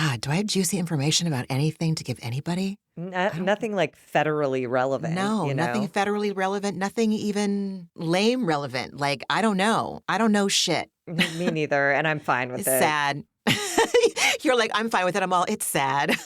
God, do I have juicy information about anything to give anybody? Nothing like federally relevant, No, nothing federally relevant, nothing even lame relevant. Like, I don't know. I don't know shit. Me neither, and I'm fine with It's it. sad. You're like, I'm fine with it. I'm all, it's sad.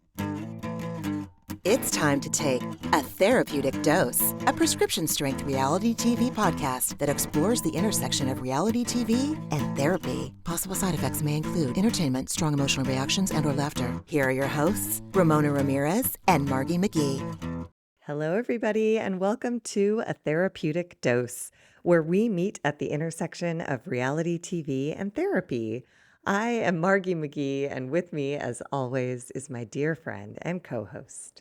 It's time to take A Therapeutic Dose, a prescription-strength reality TV podcast that explores the intersection of reality TV and therapy. Possible side effects may include entertainment, strong emotional reactions, and or laughter. Here are your hosts, Ramona Ramirez and Margie McGee. Hello, everybody, and welcome to A Therapeutic Dose, where we meet at the intersection of reality TV and therapy. I am Margie McGee, and with me, as always, is my dear friend and co-host.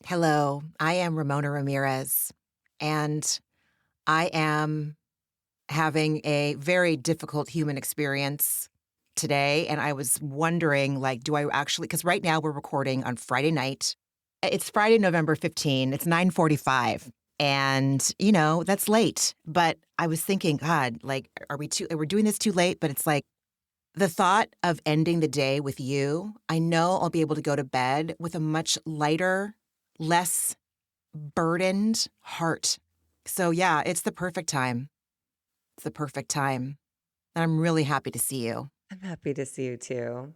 Hello, I am Ramona Ramirez, and I am having a very difficult human experience today. And I was wondering, like, do I actually, because right now we're recording on Friday night. It's Friday, November 15. It's 9:45. And, you know, that's late. But I was thinking, God, like, we're doing this too late? But it's like the thought of ending the day with you, I know I'll be able to go to bed with a much lighter, less burdened heart. So yeah, it's the perfect time. It's the perfect time. And I'm really happy to see you. I'm happy to see you too.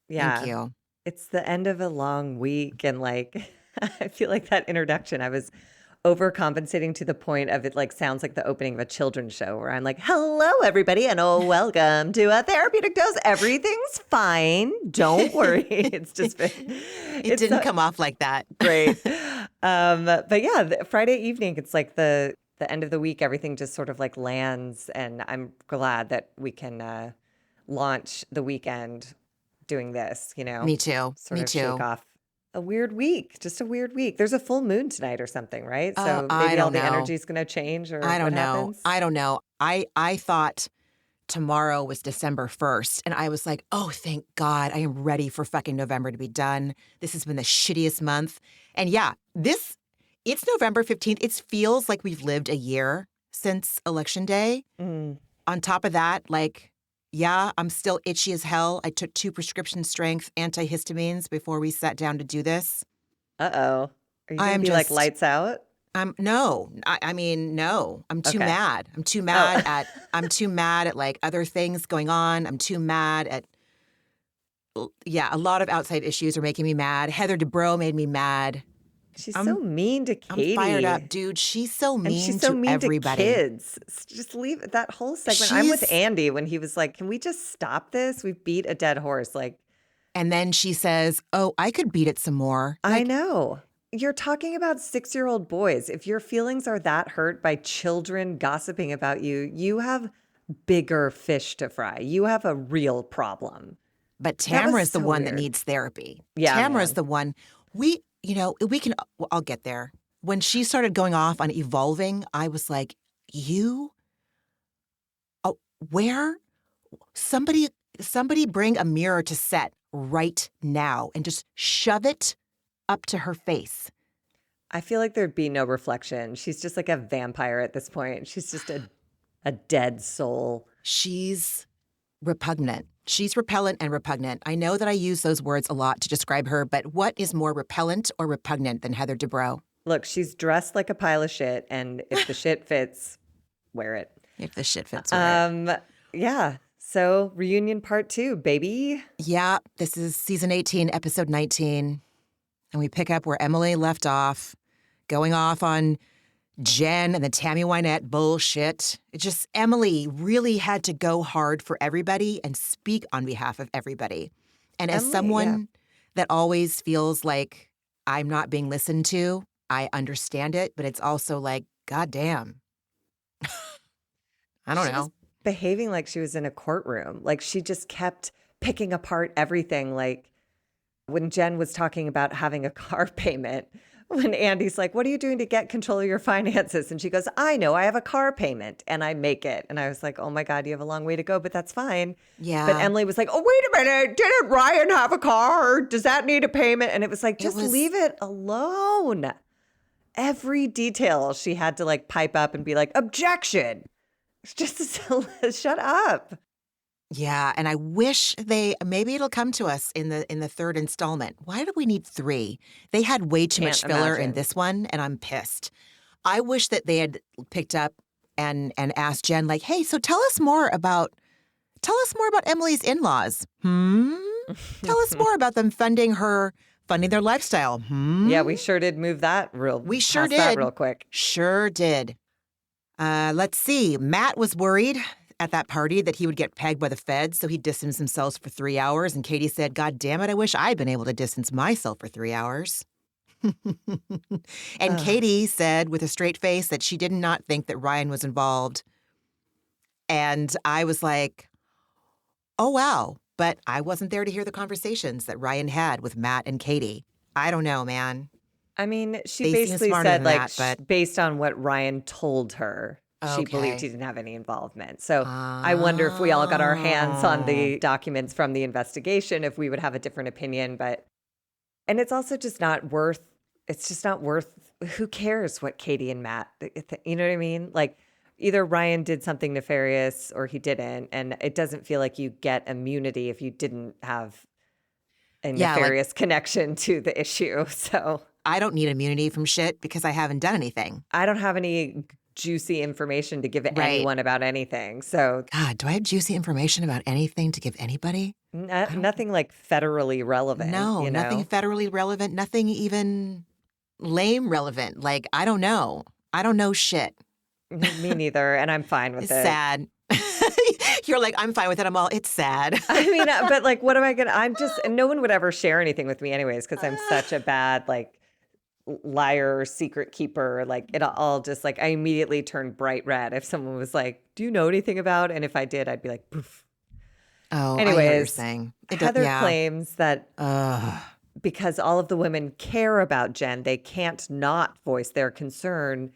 Yeah. Thank you. It's the end of a long week, and like, I feel like that introduction, I was overcompensating to the point of it like sounds like the opening of a children's show where I'm like, hello, everybody, and welcome to A Therapeutic Dose. Everything's fine. Don't worry. It's just been, It didn't come off like that. Great. But yeah, Friday evening, it's like the end of the week, everything just sort of like lands, and I'm glad that we can launch the weekend doing this, you know? Me too. Sort of shake off a weird week, just a weird week. There's a full moon tonight or something, right? So maybe all the energy is going to change, or I don't what know. happens? I don't know. I thought tomorrow was December 1st, and I was like, oh, thank God, I am ready for fucking November to be done. This has been the shittiest month. And yeah, it's November 15th. It feels like we've lived a year since Election Day. Mm. On top of that, like, yeah, I'm still itchy as hell. I took 2 prescription-strength antihistamines before we sat down to do this. Uh-oh. Are you going to be like lights out? No. I mean, no. I'm too Okay. mad. I'm too mad at like other things going on. I'm too mad at, yeah, a lot of outside issues are making me mad. Heather Dubrow made me mad. She's so mean to Katie. I'm fired up, dude. She's so mean, and she's so mean everybody. to kids. Just leave that whole segment. I'm with Andy when he was like, can we just stop this? We've beat a dead horse. Like, and then she says, oh, I could beat it some more. Like, I know. You're talking about 6-year-old boys. If your feelings are that hurt by children gossiping about you, you have bigger fish to fry. You have a real problem. But Tamra is the one that needs therapy. Yeah, Tamra is the one. I'll get there. When she started going off on evolving, I was like, where? Somebody bring a mirror to set right now and just shove it up to her face. I feel like there'd be no reflection. She's just like a vampire at this point. She's just a dead soul. She's repugnant. She's repellent and repugnant. I know that I use those words a lot to describe her, but what is more repellent or repugnant than Heather Dubrow? Look, she's dressed like a pile of shit, and if the shit fits, wear it. If the shit fits, wear it. Yeah. So, Reunion Part 2, baby. Yeah, this is Season 18, Episode 19. And we pick up where Emily left off, going off on Jen and the Tammy Wynette bullshit. Emily really had to go hard for everybody and speak on behalf of everybody. And as someone that always feels like I'm not being listened to, I understand it, but it's also like, goddamn. I don't know. Was behaving like she was in a courtroom. Like she just kept picking apart everything. Like when Jen was talking about having a car payment, when Andy's like, what are you doing to get control of your finances? And she goes, I know, I have a car payment and I make it. And I was like, oh my God, you have a long way to go, but that's fine. Yeah. But Emily was like, oh, wait a minute. Didn't Ryan have a car? Does that need a payment? And it was like, leave it alone. Every detail she had to like pipe up and be like, objection. It's just shut up. Yeah, and I wish maybe it'll come to us in the third installment. Why do we need 3? They had way too much Can't filler in imagine. this one, and I'm pissed. I wish that they had picked up and asked Jen, like, hey, so tell us more about Emily's in-laws. Tell us more about them funding their lifestyle. Yeah, we sure did move We sure past that did. real quick. Sure did. Let's see. Matt was worried at that party that he would get pegged by the feds, so he distanced himself for 3 hours. And Katie said, God damn it, I wish I'd been able to distance myself for 3 hours. And Ugh. Katie said with a straight face that she did not think that Ryan was involved. And I was like, oh, wow. But I wasn't there to hear the conversations that Ryan had with Matt and Katie. I don't know, man. I mean, she They seem basically smarter said, than like, that, but based on what Ryan told her, she believed okay. he didn't have any involvement. So I wonder if we all got our hands on Oh. the documents from the investigation, if we would have a different opinion. And it's also just not worth, who cares what Katie and Matt, you know what I mean? Like, either Ryan did something nefarious or he didn't. And it doesn't feel like you get immunity if you didn't have a Yeah, like, nefarious connection to the issue. So I don't need immunity from shit because I haven't done anything. I don't have any juicy information to give Right. anyone about anything. So God, do I have juicy information about anything to give anybody? I don't. nothing like federally relevant, No, you nothing know? federally relevant, nothing even lame relevant. Like, I don't know. I don't know shit. Me neither. And I'm fine with It's it. sad. You're like, I'm fine with it. I'm all, it's sad. I mean, but like, what am I going to, and no one would ever share anything with me anyways, because I'm such a bad, like, liar, secret keeper. Like, it all just like, I immediately turned bright red if someone was like, do you know anything about? And if I did, I'd be like, poof. Oh, I hear what you're Anyways, saying. Heather Yeah. claims that Ugh. because all of the women care about Jen, they can't not voice their concern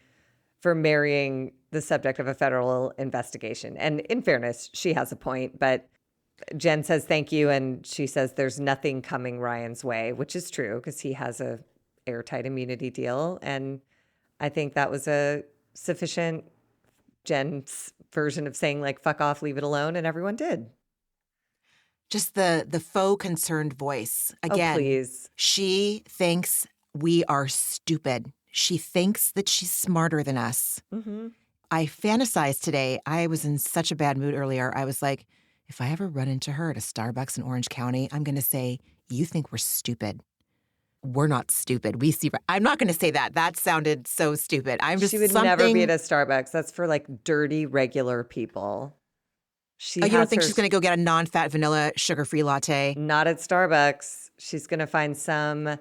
for marrying the subject of a federal investigation. And in fairness, she has a point, but Jen says thank you, and she says there's nothing coming Ryan's way, which is true because he has a airtight immunity deal. And I think that was a sufficient Jen's version of saying, like, fuck off, leave it alone, and everyone did. Just the faux concerned voice. Oh, Again, please. she thinks we are stupid. She thinks that she's smarter than us. Mm-hmm. I fantasized today. I was in such a bad mood earlier. I was like, if I ever run into her at a Starbucks in Orange County, I'm going to say, you think we're stupid. We're not stupid. We see. I'm not going to say that. That sounded so stupid. I'm just She would something. never be at a Starbucks. That's for like dirty, regular people. She Oh, you don't has think her she's going to go get a non-fat vanilla sugar-free latte? not at Starbucks. She's going to find some,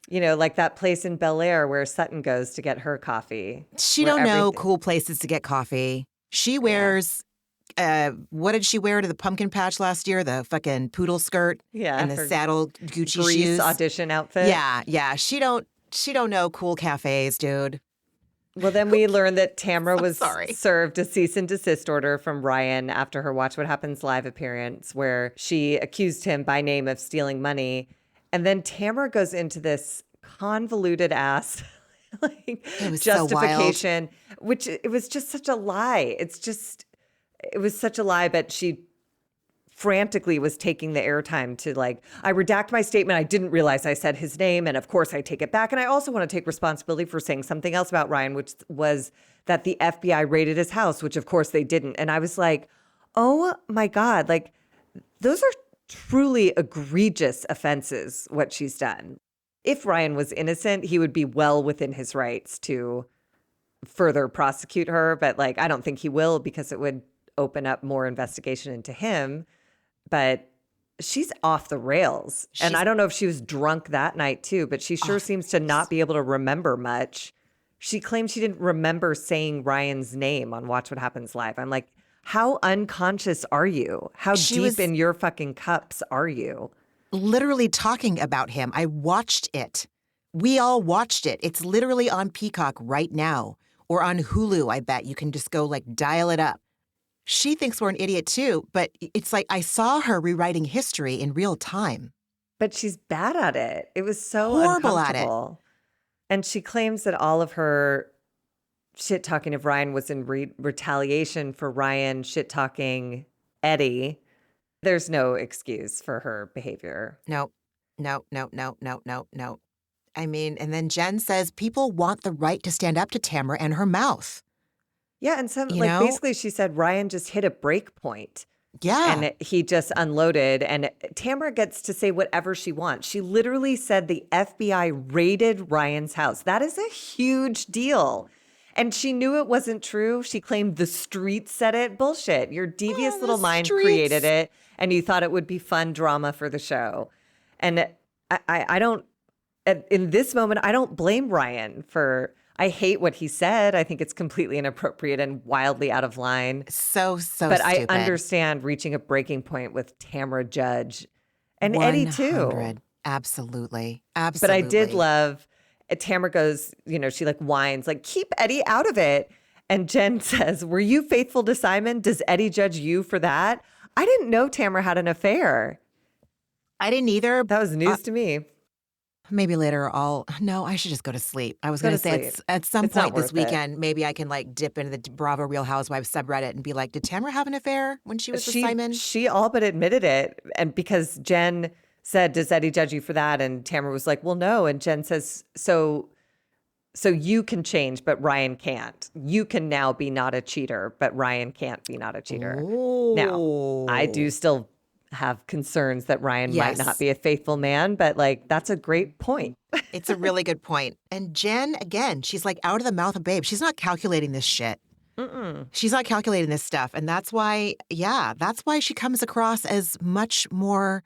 like that place in Bel Air where Sutton goes to get her coffee. She where don't know everything- cool places to get coffee. She wears, what did she wear to the pumpkin patch last year? The fucking poodle skirt and the her saddle Gucci Grease shoes. audition outfit. Yeah. She don't know cool cafes, dude. Well, then we learned that Tamra was sorry. served a cease and desist order from Ryan after her Watch What Happens live appearance, where she accused him by name of stealing money. And then Tamra goes into this convoluted ass It was so wild. justification, which it was just such a lie. It was such a lie, but she frantically was taking the airtime to like, I redact my statement. I didn't realize I said his name. And of course I take it back. And I also want to take responsibility for saying something else about Ryan, which was that the FBI raided his house, which of course they didn't. And I was like, oh my God, like those are truly egregious offenses, what she's done. If Ryan was innocent, he would be well within his rights to further prosecute her. But like, I don't think he will because it would open up more investigation into him. But she's off the rails. And I don't know if she was drunk that night too, but she sure seems to not be able to remember much. She claims she didn't remember saying Ryan's name on Watch What Happens Live. I'm like, how unconscious are you? How deep in your fucking cups are you? Literally talking about him. I watched it. We all watched it. It's literally on Peacock right now or on Hulu. I bet you can just go like dial it up. She thinks we're an idiot too, but it's like I saw her rewriting history in real time. But she's bad at it. It was so Horrible at it. uncomfortable. And she claims that all of her shit talking of Ryan was in retaliation for Ryan shit talking Eddie. There's no excuse for her behavior. No, no, no, no, no, no, no. I mean, and then Jen says people want the right to stand up to Tamra and her mouth. Yeah, and some You like know? basically she said Ryan just hit a break point Yeah. and he just unloaded and Tamra gets to say whatever she wants. She literally said the FBI raided Ryan's house. That is a huge deal. And she knew it wasn't true. She claimed the streets said it. Bullshit. Your devious Oh, little the mind created streets. it and you thought it would be fun drama for the show. And I don't in this moment, I don't blame Ryan for, I hate what he said. I think it's completely inappropriate and wildly out of line. So But I stupid. understand reaching a breaking point with Tamra Judge and Eddie too. 100. Absolutely. But I did Absolutely. love, Tamra goes, she like whines, like, keep Eddie out of it. And Jen says, were you faithful to Simon? Does Eddie judge you for that? I didn't know Tamra had an affair. I didn't either. That was news to me. Maybe later no, I should just go to sleep. I was Go going to to say sleep. at some It's not point this worth it. weekend, maybe I can like dip into the Bravo Real Housewives subreddit and be like, did Tamra have an affair when she was with Simon? She all but admitted it. And because Jen said, does Eddie judge you for that? And Tamara was like, well, no. And Jen says, so you can change, but Ryan can't. You can now be not a cheater, but Ryan can't be not a cheater. Now, I do still have concerns that Ryan might not Yes. be a faithful man, but like, that's a great point. It's a really good point. And Jen, again, she's like out of the mouth of babe. She's not calculating this shit. She's not calculating this stuff. And that's why she comes across as much more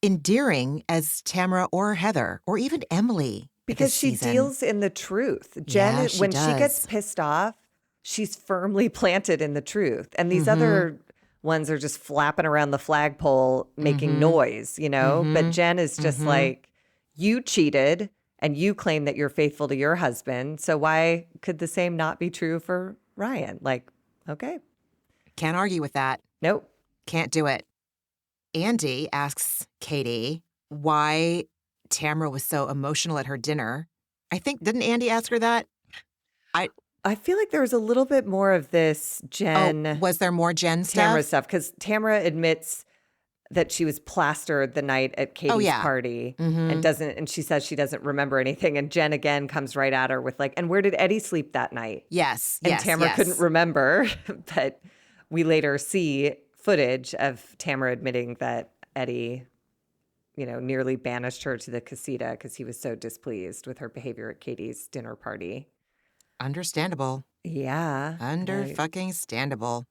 endearing as Tamra or Heather or even Emily. Because this she season. deals in the truth. Yeah, Jen, she when she gets does. pissed off, she's firmly planted in the truth. And these other ones are just flapping around the flagpole making noise, But Jen is just like, you cheated and you claim that you're faithful to your husband. So why could the same not be true for Ryan? Like, okay. Can't argue with that. Nope. Can't do it. Andy asks Katie why Tamra was so emotional at her dinner. I think, didn't Andy ask her that? I feel like there was a little bit more of this Jen. Was there more Jen stuff? Tamra stuff, because Tamra admits that she was plastered the night at Katie's party and she says she doesn't remember anything. And Jen again comes right at her with like, and where did Eddie sleep that night? Yes, And yes, Tamra yes. couldn't remember, but we later see footage of Tamra admitting that Eddie, nearly banished her to the casita because he was so displeased with her behavior at Katie's dinner party. Understandable. Yeah. Fucking-standable.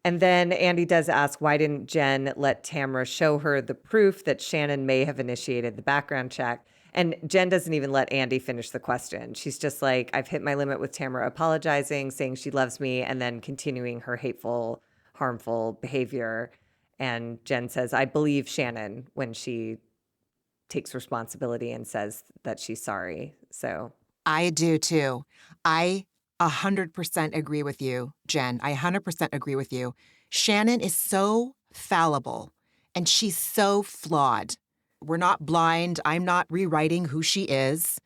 And then Andy does ask, why didn't Jen let Tamra show her the proof that Shannon may have initiated the background check? And Jen doesn't even let Andy finish the question. She's just like, I've hit my limit with Tamra apologizing, saying she loves me, and then continuing her hateful, harmful behavior. And Jen says, I believe Shannon when she takes responsibility and says that she's sorry. So I do too. I 100% agree with you, Jen. I 100% agree with you. Shannon is so fallible and she's so flawed. We're not blind. I'm not rewriting who she is.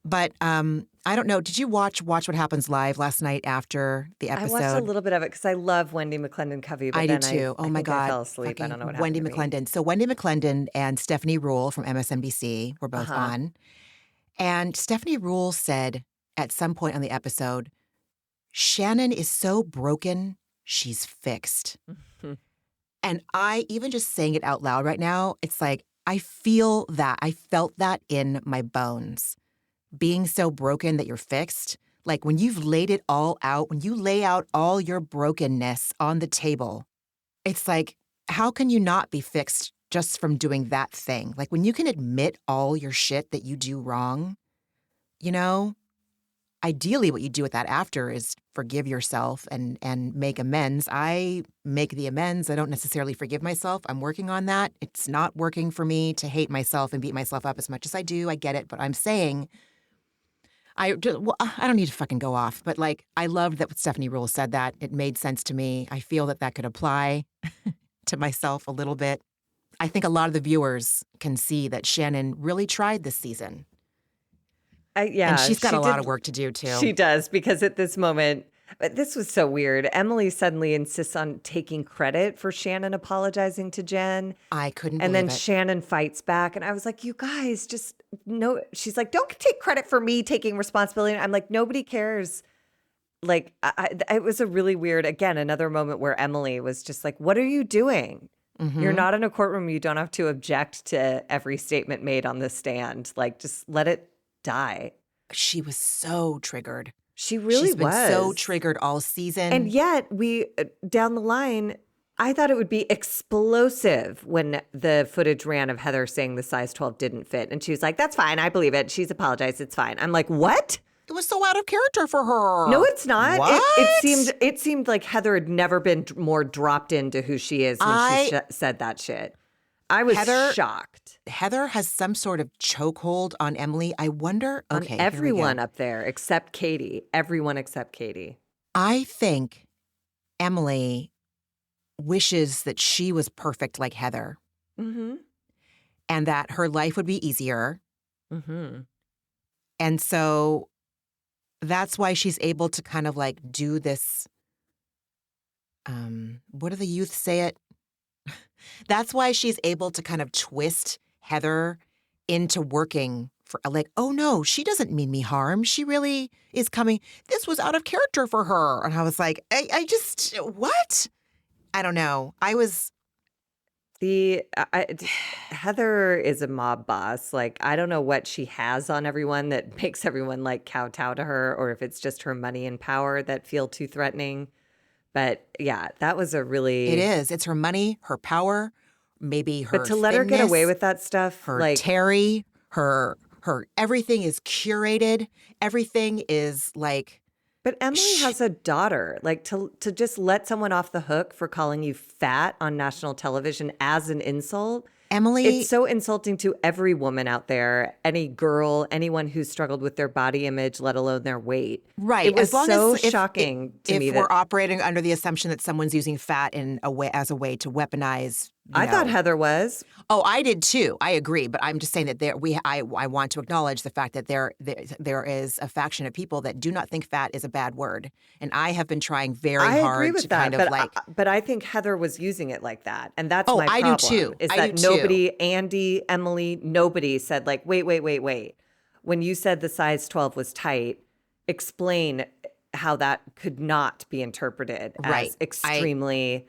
But I don't know. Did you watch What Happens Live last night after the episode? I watched a little bit of it because I love Wendy McClendon-Covey. But I do then too. Oh my think God. I fell asleep. I don't know what Wendy happened to me. McClendon. So Wendy McClendon and Stephanie Rule from MSNBC were both on. And Stephanie Rule said at some point on the episode, Shannon is so broken, she's fixed. And I, even just saying it out loud right now, it's like, I feel that. I felt that in my bones. Being so broken that you're fixed. Like when you've laid it all out, when you lay out all your brokenness on the table, it's like, how can you not be fixed just from doing that thing? Like when you can admit all your shit that you do wrong, ideally what you do with that after is forgive yourself and make amends. I make the amends. I don't necessarily forgive myself. I'm working on that. It's not working for me to hate myself and beat myself up as much as I do. I get it. But I'm saying, I don't need to fucking go off. But like, I loved that Stephanie Rule said that. It made sense to me. I feel that could apply to myself a little bit. I think a lot of the viewers can see that Shannon really tried this season. Yeah. And she's got a lot of work to do, too. She does, because at this moment, But this was so weird. Emily suddenly insists on taking credit for Shannon apologizing to Jen. I couldn't And believe then it. Shannon fights back. And I was like, you guys just no. She's like, don't take credit for me taking responsibility. I'm like, nobody cares. Like, it was a really weird, again, another moment where Emily was just like, what are you doing? You're Mm-hmm. not in a courtroom. You don't have to object to every statement made on the stand. Like, just let it die. She was so triggered. She really She's been so was. triggered all And season. yet, we, down the line, I thought it would be explosive when the footage ran of Heather saying the size 12 didn't fit. And she was like, that's fine. I believe it. She's apologized. It's fine. I'm like, what? It was so out of character for No, her. it's not. What? It seemed like Heather had never been more dropped into who she is when she said that shit. I was shocked. Heather has some sort of chokehold on Emily. I wonder. Okay, On here we everyone go. up there except Katie. Everyone except Katie. I think Emily wishes that she was perfect like Heather Mm-hmm. and that her life would be easier. Mm-hmm. And so that's why she's able to kind of like do this. What do the youth say it? That's why she's able to kind of twist Heather into working for, like, oh no, she doesn't mean me harm. She really is coming. This was out of character for her. And I was like, I just, what? I don't know. Heather is a mob boss. Like, I don't know what she has on everyone that makes everyone like kowtow to her, or if it's just her money and power that feel too threatening. But yeah, that was a really. It is. It's her money, her power, maybe her But to let her get away with that stuff, her like Terry, her everything is curated. Everything is like. But Emily has a daughter. Like to just let someone off the hook for calling you fat on national television as an insult. Emily, It's so insulting to every woman out there, any girl, anyone who's struggled with their body image, let alone their weight. right. It was as long so as shocking to me if that we're operating under the assumption that someone's using fat in a way as a way to weaponize. I thought Heather was. Oh, I did too. I agree, but I'm just saying that I want to acknowledge the fact that there is a faction of people that do not think fat is a bad word, and I have been trying very I hard agree with to that, kind of like. but I think Heather was using it like that, and that's Oh, my I problem. do too. Is I that do too. nobody, Andy, Emily, nobody said like, wait. When you said the size 12 was tight, explain how that could not be interpreted Right. as extremely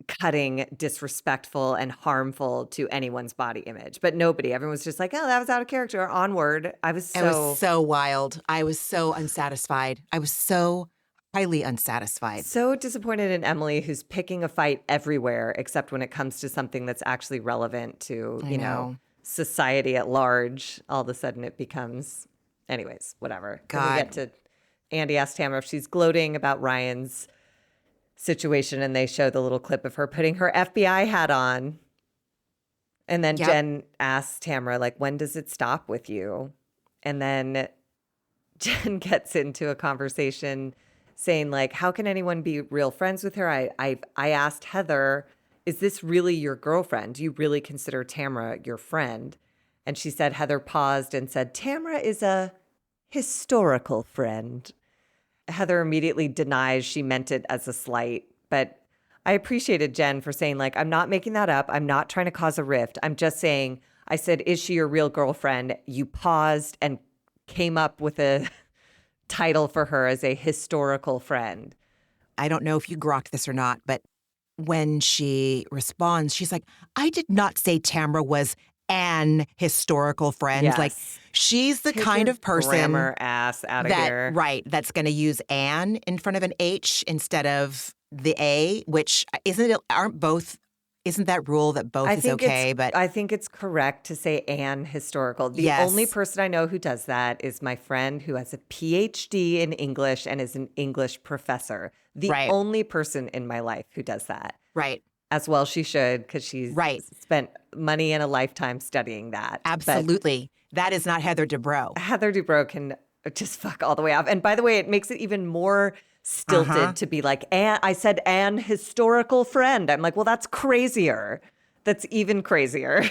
cutting, disrespectful, and harmful to anyone's body image. But nobody, everyone's just like, oh, that was out of character. Onward. It was so wild. I was so unsatisfied. I was so highly unsatisfied. so disappointed in Emily, who's picking a fight everywhere, except when it comes to something that's actually relevant to, I know. society at large. All of a sudden it becomes, anyways, whatever. Then we get to, Andy asked Tamra if she's gloating about Ryan's situation, and they show the little clip of her putting her FBI hat on. And then Jen asks Tamra, like, when does it stop with you? And then Jen gets into a conversation saying, like, how can anyone be real friends with her? I asked Heather, is this really your girlfriend? Do you really consider Tamra your friend? And she said, Heather paused and said, Tamra is a historical friend. Heather immediately denies she meant it as a slight, but I appreciated Jen for saying, like, I'm not making that up. I'm not trying to cause a rift. I'm just saying, I said, is she your real girlfriend? You paused and came up with a title for her as a historical friend. I don't know if you grokked this or not, but when she responds, she's like, I did not say Tamra was an historical friend. Yes. Like, she's the Take kind your of person grammar ass out of here. Right, that's going to use an in front of an H instead of the A, which isn't that rule that both is okay? But I think it's correct to say an historical. The Yes. only person I know who does that is my friend who has a PhD in English and is an English professor. The Right. only person in my life who does that. right, As well she should, because she's spent money and a lifetime studying that. absolutely. That is not Heather Dubrow. But Heather Dubrow can just fuck all the way off. And by the way, it makes it even more stilted to be like, I said an historical friend. I'm like, well, that's crazier. That's even crazier.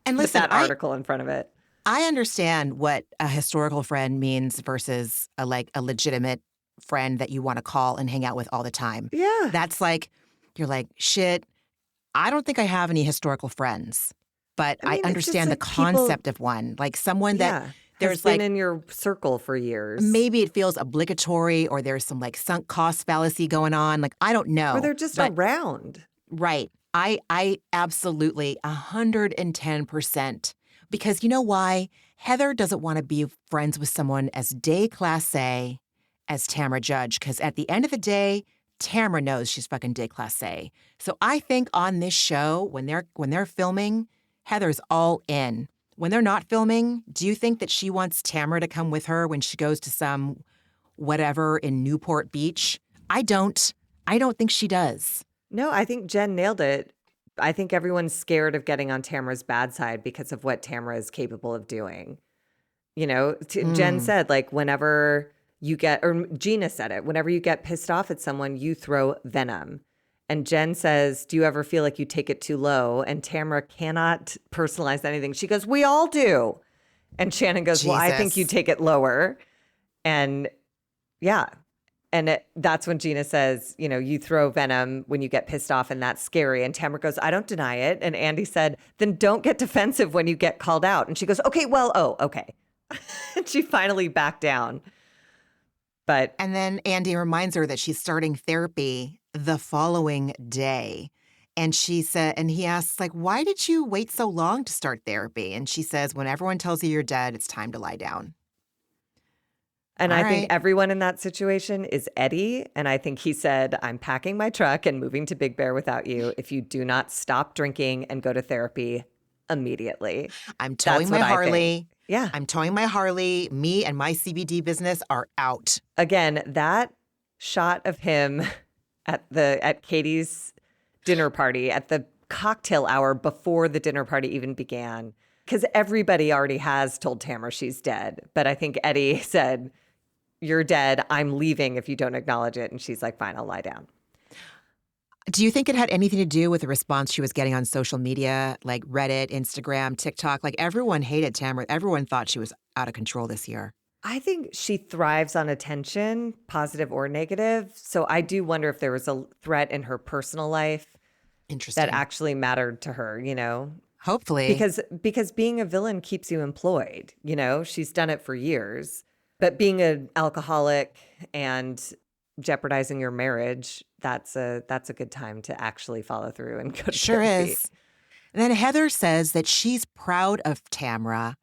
And With listen, that article in front of it. I understand what a historical friend means versus a legitimate friend that you want to call and hang out with all the time. Yeah. That's like, you're like, shit, I don't think I have any historical friends, but I I mean, it's just understand the like people, concept of one. Like someone that yeah, has there's been like, in your circle for years. maybe it feels obligatory or there's some like sunk cost fallacy going on. Like, I don't Or know. they're just But around. right. I absolutely 110%. Because you know why? Heather doesn't want to be friends with someone as déclassé as Tamra Judge. Because at the end of the day, Tamra knows she's fucking déclassé. So I think on this show, when they're filming, Heather's all in. When they're not filming, do you think that she wants Tamra to come with her when she goes to some whatever in Newport Beach? I don't. I don't think she does. No, I think Jen nailed it. I think everyone's scared of getting on Tamara's bad side because of what Tamara is capable of doing. You know, Jen Mm, said, like, whenever you get, or Gina said it, whenever you get pissed off at someone, you throw venom. And Jen says, do you ever feel like you take it too low? And Tamara cannot personalize anything. She goes, we all do. And Shannon goes, well, I think you Jesus. take it lower. And yeah. And that's when Gina says, you know, you throw venom when you get pissed off, and that's scary. And Tamara goes, I don't deny it. And Andy said, then don't get defensive when you get called out. And she goes, okay, well, oh, okay. And she finally backed down. But And then Andy reminds her that she's starting therapy the following day. And she said, and he asks, like, why did you wait so long to start therapy? And she says, when everyone tells you you're dead, it's time to lie down. And All I think right. everyone in that situation is Eddie. And I think he said, I'm packing my truck and moving to Big Bear without you if you do not stop drinking and go to therapy immediately. I'm towing That's my what I think. Harley. Yeah. I'm towing my Harley. Me and my CBD business are out. Again, that shot of him at Katie's dinner party at the cocktail hour before the dinner party even began, because everybody already has told Tamara she's dead. But I think Eddie said, you're dead. I'm leaving if you don't acknowledge it. And she's like, fine, I'll lie down. Do you think it had anything to do with the response she was getting on social media, like Reddit, Instagram, TikTok? Like everyone hated Tamara. Everyone thought she was out of control this year. I think she thrives on attention, positive or negative. So I do wonder if there was a threat in her personal life that Interesting. actually mattered to her, you know? Hopefully. Because being a villain keeps you employed, you know? She's done it for years. But being an alcoholic and jeopardizing your marriage, that's a good time to actually follow through and go to Sure therapy. is. And then Heather says that she's proud of Tamra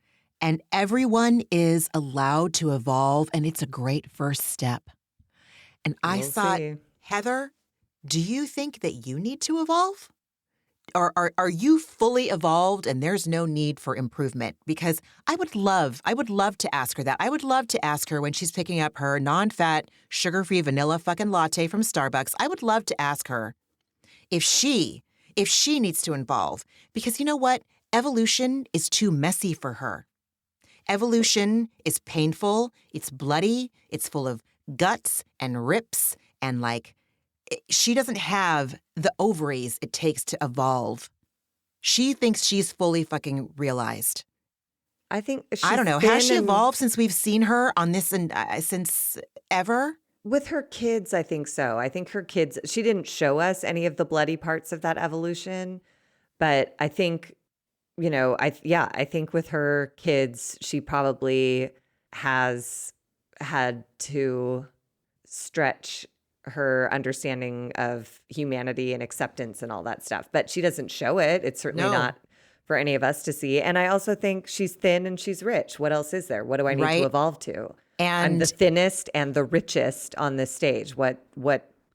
and everyone is allowed to evolve and it's a great first step. And I We'll thought, see. Heather, do you think that you need to evolve? Or are you fully evolved and there's no need for improvement? Because I would love to ask her that. I would love to ask her when she's picking up her non-fat, sugar-free vanilla fucking latte from Starbucks. I would love to ask her if she needs to evolve. Because you know what? Evolution is too messy for her. Evolution is painful, it's bloody, it's full of guts and rips and like she doesn't have the ovaries it takes to evolve. She thinks she's fully fucking realized. I think I don't she's know. Has thin she and evolved since we've seen her on this and since ever? with her kids, I think so. I think her kids, she didn't show us any of the bloody parts of that evolution, but I think, you know, I think with her kids, she probably has had to stretch her understanding of humanity and acceptance and all that stuff. But she doesn't show it. It's certainly No. not for any of us to see. And I also think she's thin and she's rich. What else is there? What do I need to Right? evolve to? I'm the And thinnest and the richest on this stage. What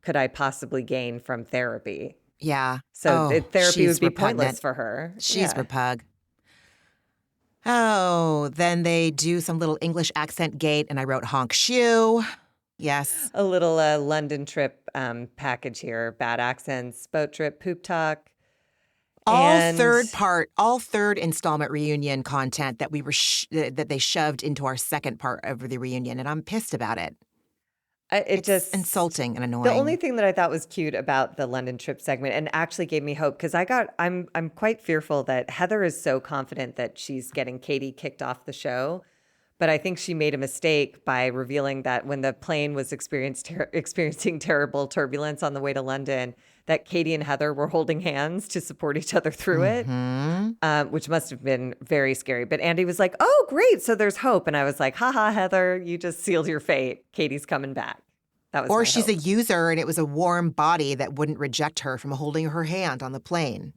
could I possibly gain from therapy? yeah. So Oh, therapy would she's be pointless repugnant. for her. She's Yeah. repug. Oh, then they do some little English accent gate and I wrote honk shoe. Yes. A little London trip package here. Bad accents, boat trip, poop talk. All And third installment reunion content that we were that they shoved into our second part of the reunion, and I'm pissed about it. it It's just, insulting and the only annoying. thing that I thought was cute about the London trip segment and actually gave me hope because I'm quite fearful that Heather is so confident that she's getting Katie kicked off the show. But I think she made a mistake by revealing that when the plane was experiencing terrible turbulence on the way to London, that Katie and Heather were holding hands to support each other through it, which must have been very scary. But Andy was like, oh, great. So there's hope. And I was like, haha, Heather, you just sealed your fate. Katie's coming back. That was Or my she's hope. a user and it was a warm body that wouldn't reject her from holding her hand on the plane.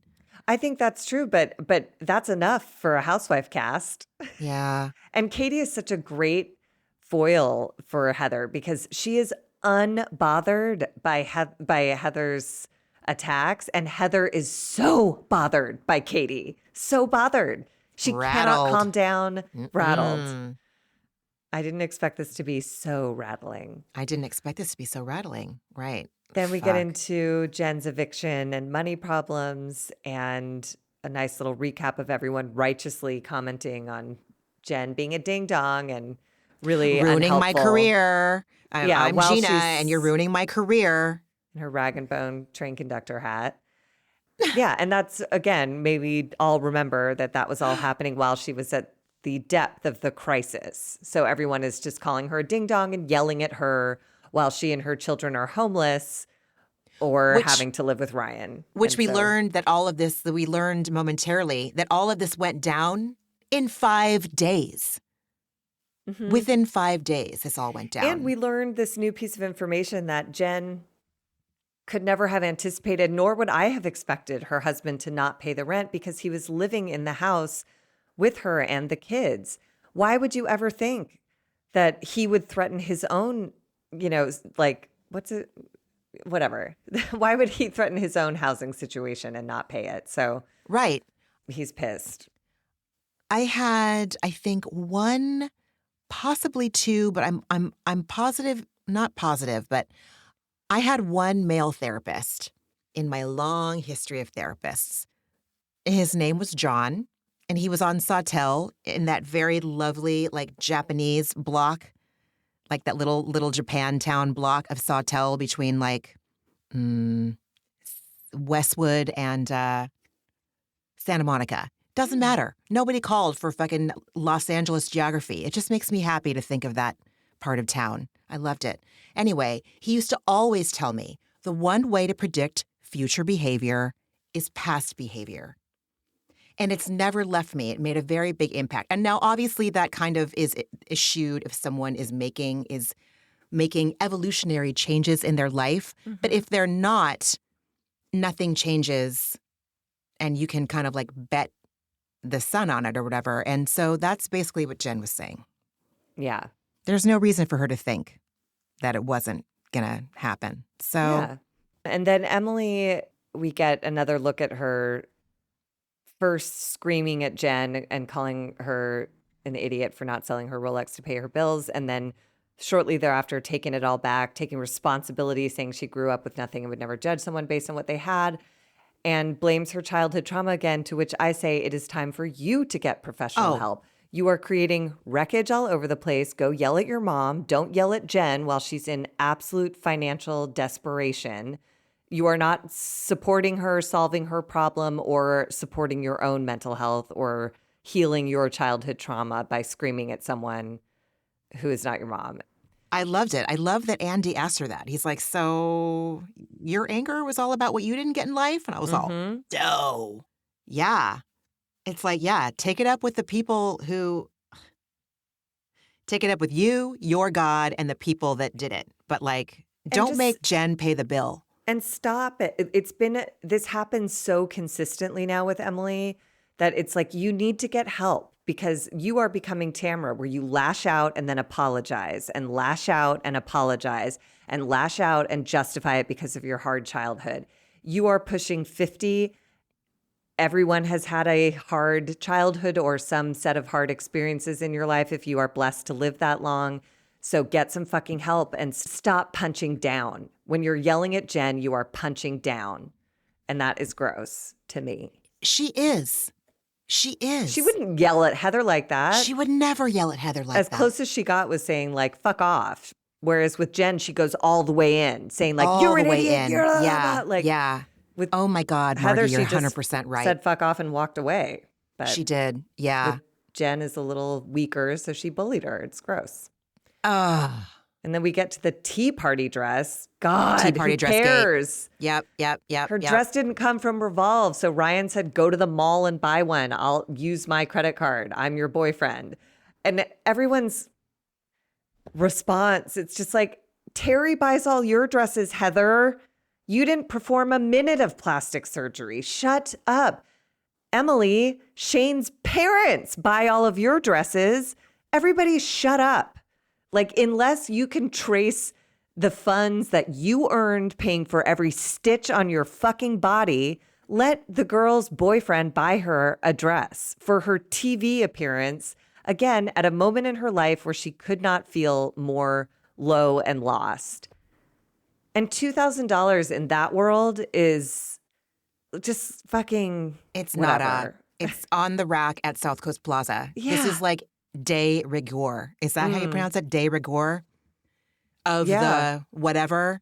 I think that's true, but that's enough for a housewife cast. Yeah. And Katie is such a great foil for Heather because she is unbothered by Heather's attacks, and Heather is so bothered by Katie. So bothered. She Rattled. cannot calm down. Rattled. Mm. I didn't expect this to be so rattling. I didn't expect this to be so rattling. Right. Then we get Fuck. into Jen's eviction and money problems and a nice little recap of everyone righteously commenting on Jen being a ding dong and really ruining my unhelpful. career. I'm while Gina, she's and you're ruining my career. in her rag and bone train conductor hat. Yeah, and that's, again, maybe all remember that was all happening while she was at the depth of the crisis. So everyone is just calling her a ding dong and yelling at her while she and her children are homeless or having to live with Ryan. Which we learned momentarily that all of this went down in 5 days. Mm-hmm. Within 5 days, this all went down. And we learned this new piece of information that Jen could never have anticipated, nor would I have expected her husband to not pay the rent because he was living in the house with her and the kids. Why would you ever think that he would threaten his own, whatever. Why would he threaten his own housing situation and not pay it? So right. He's pissed. I had, I think, one, possibly two, but I'm positive, not positive, but I had one male therapist in my long history of therapists. His name was John, and he was on Sawtelle in that very lovely, like, Japanese block, like that little Japantown block of Sawtelle between, like, Westwood and Santa Monica. Doesn't matter. Nobody called for fucking Los Angeles geography. It just makes me happy to think of that part of town. I loved it. Anyway, he used to always tell me the one way to predict future behavior is past behavior. And it's never left me. It made a very big impact. And now, obviously, that kind of is eschewed if someone is making evolutionary changes in their life. Mm-hmm. But if they're not, nothing changes, and you can kind of like bet the sun on it or whatever. And so that's basically what Jen was saying. Yeah. There's no reason for her to think that it wasn't going to happen. So, yeah. And then Emily, we get another look at her first screaming at Jen and calling her an idiot for not selling her Rolex to pay her bills. And then shortly thereafter, taking it all back, taking responsibility, saying she grew up with nothing and would never judge someone based on what they had, and blames her childhood trauma again, to which I say it is time for you to get professional help. You are creating wreckage all over the place. Go yell at your mom. Don't yell at Jen while she's in absolute financial desperation. You are not supporting her, solving her problem, or supporting your own mental health or healing your childhood trauma by screaming at someone who is not your mom. I loved it. I love that Andy asked her that. He's like, so your anger was all about what you didn't get in life? And I was all, no. Yeah. It's like, yeah, take it up with the people who, take it up with you, your God, and the people that did it. But like, don't make Jen pay the bill. And stop it. This happens so consistently now with Emily that it's like, you need to get help because you are becoming Tamra, where you lash out and then apologize and lash out and apologize and lash out and justify it because of your hard childhood. You are pushing 50. Everyone has had a hard childhood or some set of hard experiences in your life if you are blessed to live that long. So get some fucking help and stop punching down. When you're yelling at Jen, you are punching down. And that is gross to me. She is. She is. She wouldn't yell at Heather like that. She would never yell at Heather like that. As close as she got was saying, like, fuck off. Whereas with Jen, she goes all the way in, saying, like, all you're an way idiot. In. You're yeah. Like, yeah. With oh, my God, Heather, Margie, you're she 100% right. Said fuck off and walked away. But she did. Yeah. With Jen is a little weaker, so she bullied her. It's gross. Ugh. And then we get to the tea party dress. God, Tea party who dress gate. cares? Yep. Her dress didn't come from Revolve. So Ryan said, go to the mall and buy one. I'll use my credit card. I'm your boyfriend. And everyone's response, it's just like, Terry buys all your dresses, Heather. You didn't perform a minute of plastic surgery. Shut up. Emily, Shane's parents buy all of your dresses. Everybody shut up. Like, unless you can trace the funds that you earned paying for every stitch on your fucking body, let the girl's boyfriend buy her a dress for her TV appearance, again, at a moment in her life where she could not feel more low and lost. And $2,000 in that world is just fucking It's whatever. nada. It's on the rack at South Coast Plaza. Yeah. This is like de rigueur. Is that how you pronounce it? De rigueur? Of the whatever,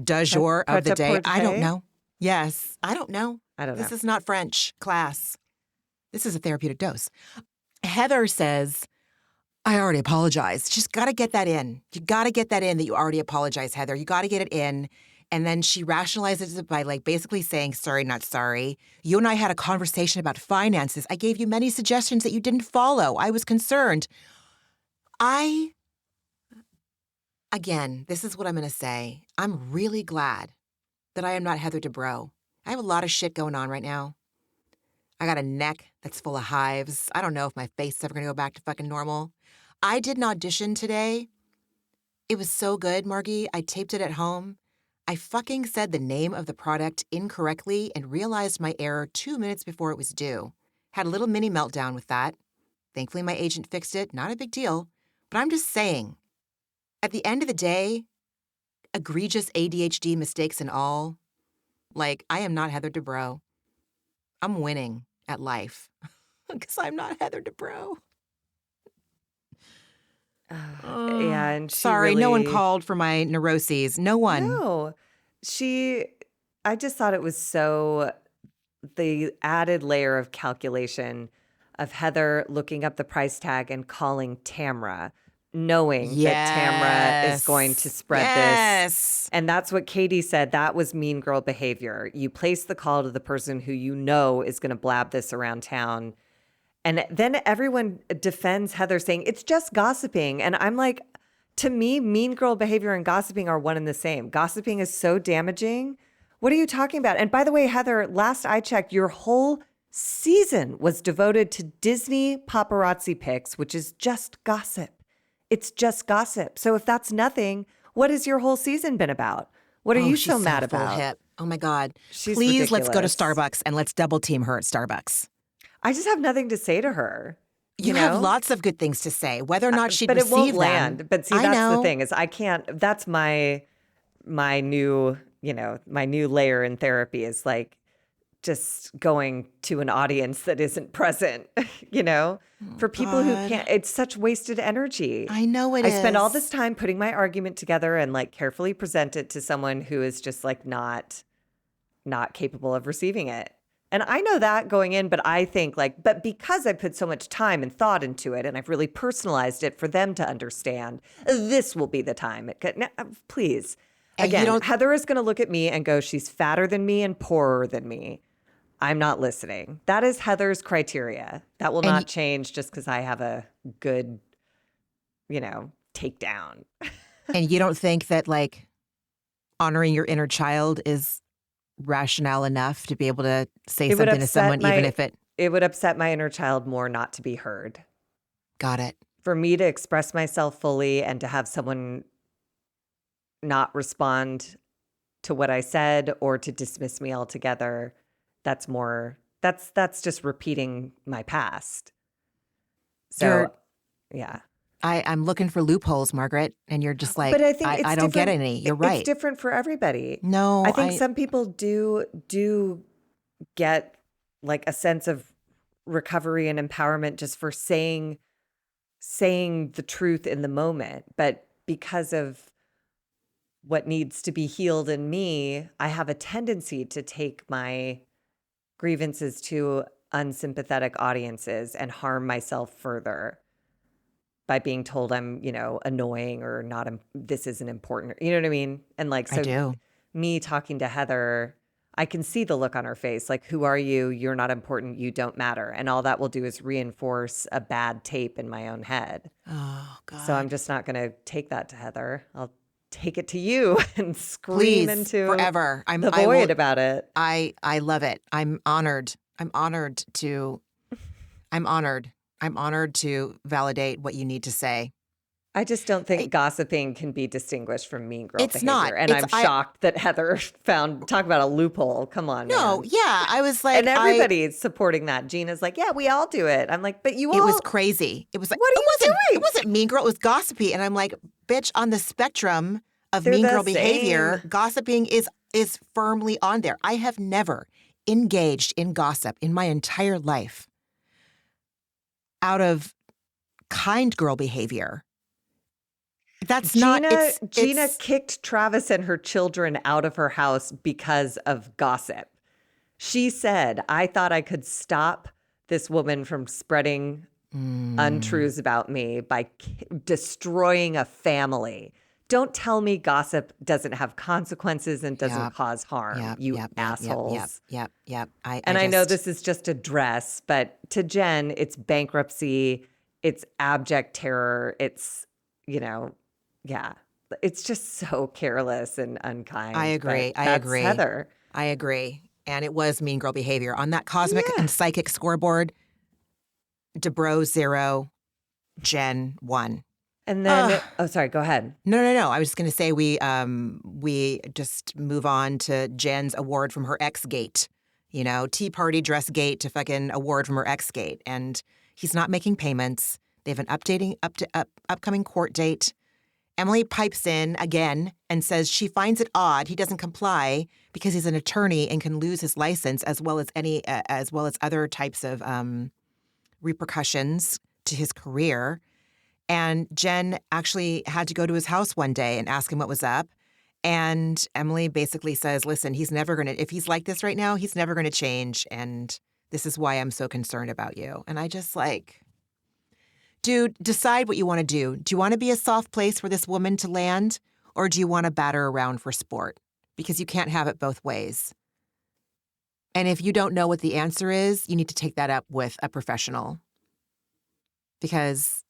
du jour of the day. I don't know. Yes. I don't know. This is not French class. This is a therapeutic dose. Heather says, I already apologized. She's got to get that in. You got to get that in that you already apologized, Heather. You got to get it in. And then she rationalizes it by like basically saying, sorry, not sorry. You and I had a conversation about finances. I gave you many suggestions that you didn't follow. I was concerned. Again, this is what I'm going to say. I'm really glad that I am not Heather Dubrow. I have a lot of shit going on right now. I got a neck that's full of hives. I don't know if my face is ever going to go back to fucking normal. I did an audition today. It was so good, Margie. I taped it at home. I fucking said the name of the product incorrectly and realized my error 2 minutes before it was due. Had a little mini meltdown with that. Thankfully, my agent fixed it. Not a big deal. But I'm just saying, at the end of the day, egregious ADHD mistakes and all, like, I am not Heather Dubrow. I'm winning at life because I'm not Heather Dubrow. Yeah, and sorry, no one called for my neuroses. No one. No, I just thought it was so, the added layer of calculation of Heather looking up the price tag and calling Tamra, knowing that Tamra is going to spread this. And that's what Katie said. That was mean girl behavior. You place the call to the person who you know is going to blab this around town. And then everyone defends Heather saying, it's just gossiping. And I'm like, to me, mean girl behavior and gossiping are one and the same. Gossiping is so damaging. What are you talking about? And by the way, Heather, last I checked, your whole season was devoted to Disney paparazzi pics, which is just gossip. It's just gossip. So if that's nothing, what has your whole season been about? What are you so mad about? Hip. Oh my God. She's Please, let's go to ridiculous. Starbucks and let's double team her at Starbucks. I just have nothing to say to her. You have lots of good things to say, whether or not she'd receive them. But it won't land. But see, that's the thing is I can't, that's my new, my new layer in therapy is like just going to an audience that isn't present, for people who can't, it's such wasted energy. I know it is. I spend all this time putting my argument together and like carefully present it to someone who is just like not capable of receiving it. And I know that going in, but I think but because I put so much time and thought into it and I've really personalized it for them to understand, this will be the time. Please. Again, Heather is going to look at me and go, she's fatter than me and poorer than me. I'm not listening. That is Heather's criteria. That will not change just because I have a good, takedown. And you don't think that honoring your inner child is rationale enough to be able to say something to someone, even if it would upset my inner child more not to be heard. Got it. For me to express myself fully and to have someone not respond to what I said or to dismiss me altogether, that's just repeating my past. So, yeah. I'm looking for loopholes, Margaret, and you're just like, but I think I don't get any. You're right. It's different for everybody. No, I think some people do get like a sense of recovery and empowerment just for saying the truth in the moment. But because of what needs to be healed in me, I have a tendency to take my grievances to unsympathetic audiences and harm myself further by being told I'm, annoying or not, this isn't important. You know what I mean? And like, I so do. me talking to Heather, I can see the look on her face. Like, who are you? You're not important. You don't matter. And all that will do is reinforce a bad tape in my own head. Oh, So I'm God. just not going to take that to Heather. I'll take it to you and scream Please, into forever. the I void will, about it. I love it. I'm honored. I'm honored. I'm honored to validate what you need to say. I just don't think gossiping can be distinguished from mean girl It's behavior. not. And I'm shocked that Heather talk about a loophole. Come on, No, man. yeah. I was like, And everybody's supporting that. Gina's like, yeah, we all do it. I'm like, but it was crazy. It was like, what are you doing? It wasn't mean girl. It was gossipy. And I'm like, bitch, on the spectrum of They're mean the girl behavior, same. gossiping is firmly on there. I have never engaged in gossip in my entire life out of kind girl behavior. That's not. Gina kicked Travis and her children out of her house because of gossip. She said, I thought I could stop this woman from spreading untruths about me by destroying a family. Don't tell me gossip doesn't have consequences and doesn't cause harm, you assholes. Yep. I know this is just a dress, but to Jen, it's bankruptcy, it's abject terror, it's, it's just so careless and unkind. I agree. That's Heather. I agree. And it was mean girl behavior. On that cosmic and psychic scoreboard, DeBro 0, Jen 1. And then, sorry, go ahead. No. I was just going to say we just move on to Jen's award from her ex-gate. Tea party dress gate to fucking award from her ex-gate. And he's not making payments. They have an upcoming court date. Emily pipes in again and says she finds it odd he doesn't comply because he's an attorney and can lose his license as well as other types of repercussions to his career. And Jen actually had to go to his house one day and ask him what was up. And Emily basically says, listen, if he's like this right now, he's never going to change. And this is why I'm so concerned about you. And I just dude, decide what you want to do. Do you want to be a soft place for this woman to land? Or do you want to batter around for sport? Because you can't have it both ways. And if you don't know what the answer is, you need to take that up with a professional. Because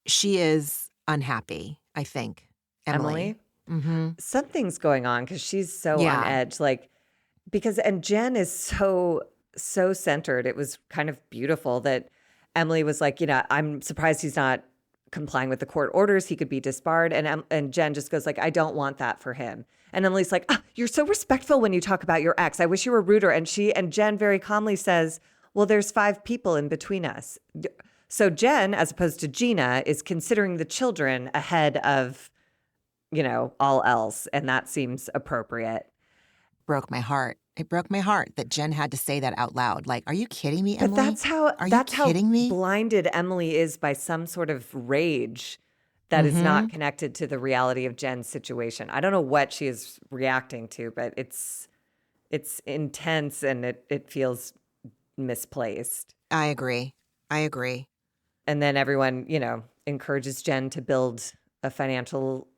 she is unhappy, I think. Emily? Mm-hmm. Something's going on because she's so on edge. And Jen is so centered. It was kind of beautiful that Emily was like, I'm surprised he's not complying with the court orders. He could be disbarred. And Jen just goes like, I don't want that for him. And Emily's like, you're so respectful when you talk about your ex. I wish you were ruder. And Jen very calmly says, well, there's 5 people in between us. So Jen, as opposed to Gina, is considering the children ahead of, all else. And that seems appropriate. Broke my heart. It broke my heart that Jen had to say that out loud. Like, are you kidding me, Emily? But that's how blinded Emily is by some sort of rage that is not connected to the reality of Jen's situation. I don't know what she is reacting to, but it's intense and it feels misplaced. I agree. And then everyone, encourages Jen to build a financial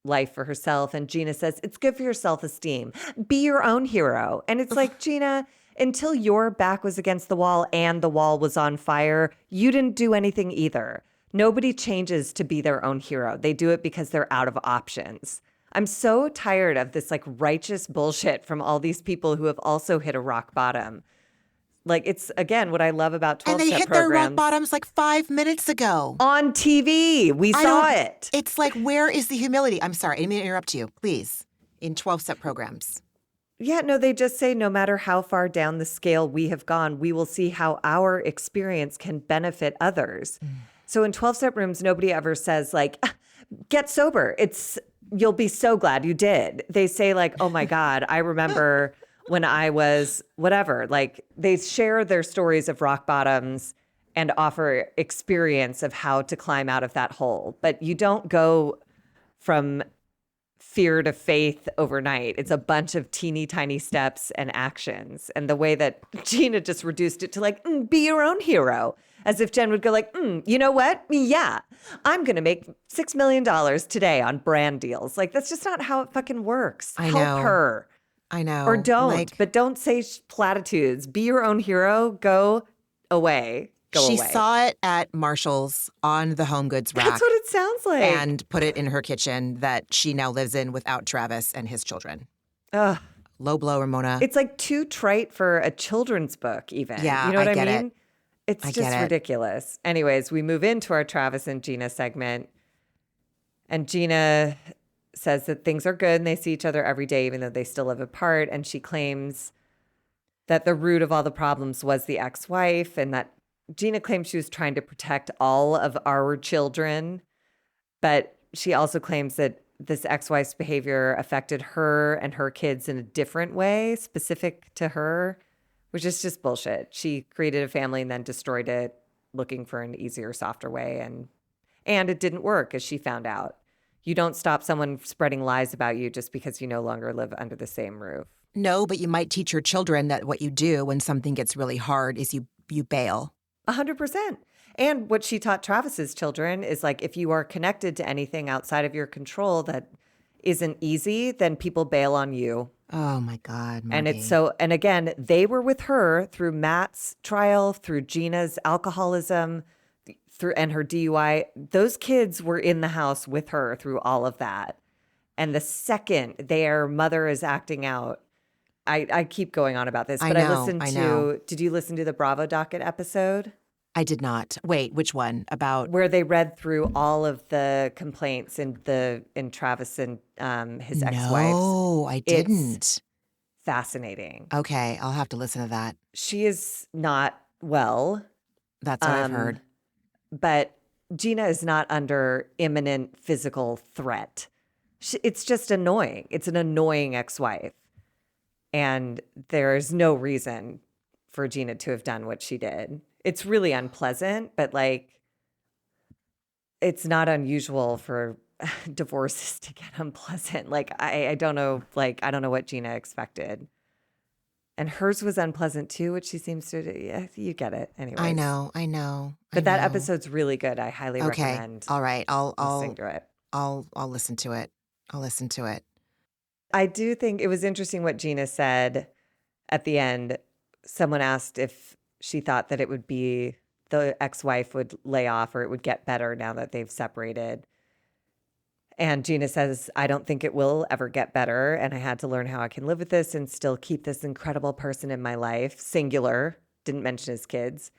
life for herself. And Gina says, it's good for your self-esteem. Be your own hero. And it's like, Gina, until your back was against the wall and the wall was on fire, you didn't do anything either. Nobody changes to be their own hero. They do it because they're out of options. I'm so tired of this righteous bullshit from all these people who have also hit a rock bottom. It's, again, what I love about 12-step programs. And they hit their rock bottoms 5 minutes ago. On TV. We saw it. It's like, where is the humility? I'm sorry. I didn't mean to interrupt you. Please. In 12-step programs. Yeah, no, they just say no matter how far down the scale we have gone, we will see how our experience can benefit others. So in 12-step rooms, nobody ever says get sober. You'll be so glad you did. They say oh my God, I remember when I was whatever. They share their stories of rock bottoms and offer experience of how to climb out of that hole. But you don't go from fear to faith overnight. It's a bunch of teeny tiny steps and actions. And the way that Gina just reduced it to like, be your own hero. As if Jen would go like, you know what? Yeah, I'm going to make $6 million today on brand deals. Like, that's just not how it fucking works. I Help know. her. I know. Or don't. Like, But don't say platitudes. Be your own hero. Go away. Go she away. saw it at Marshall's on the home goods rack. That's what it sounds like. And put it in her kitchen that she now lives in without Travis and his children. Ugh. Low blow, Ramona. It's like too trite for a children's book, even. Yeah, you know what I get mean? it. It's I just get it. ridiculous. Anyways, we move into our Travis and Gina segment. And Gina says that things are good and they see each other every day, even though they still live apart. And she claims that the root of all the problems was the ex-wife, and that Gina claims she was trying to protect all of our children. But she also claims that this ex-wife's behavior affected her and her kids in a different way, specific to her, which is just bullshit. She created a family and then destroyed it, looking for an easier, softer way. And it didn't work, as she found out. You don't stop someone spreading lies about you just because you no longer live under the same roof. No, but you might teach your children that what you do when something gets really hard is you bail. 100%. And what she taught Travis's children is like, if you are connected to anything outside of your control that isn't easy, then people bail on you. Oh my God, Margie. And it's so, and again, they were with her through Matt's trial, through Gina's alcoholism, through and her DUI. Those kids were in the house with her through all of that. And the second their mother is acting out, I keep going on about this, but I listened to, did you listen to the Bravo Docket episode? I did not. Wait, which one? About where they read through all of the complaints in Travis and his ex-wife. No, I didn't. It's fascinating. Okay, I'll have to listen to that. She is not well. That's what I've heard. But Gina is not under imminent physical threat. It's just annoying. It's an annoying ex-wife. And there's no reason for Gina to have done what she did. It's really unpleasant, but like, it's not unusual for divorces to get unpleasant. Like, I don't know, like, I don't know what Gina expected. And hers was unpleasant too, which she seems to do. Yeah, you get it. Anyway. I know. But that episode's really good. I highly recommend. All right. I'll listening to it. I'll listen to it. I'll listen to it. I do think it was interesting what Gina said at the end. Someone asked if she thought that it would be the ex-wife would lay off or it would get better now that they've separated. And Gina says, I don't think it will ever get better. And I had to learn how I can live with this and still keep this incredible person in my life. Singular. Didn't mention his kids.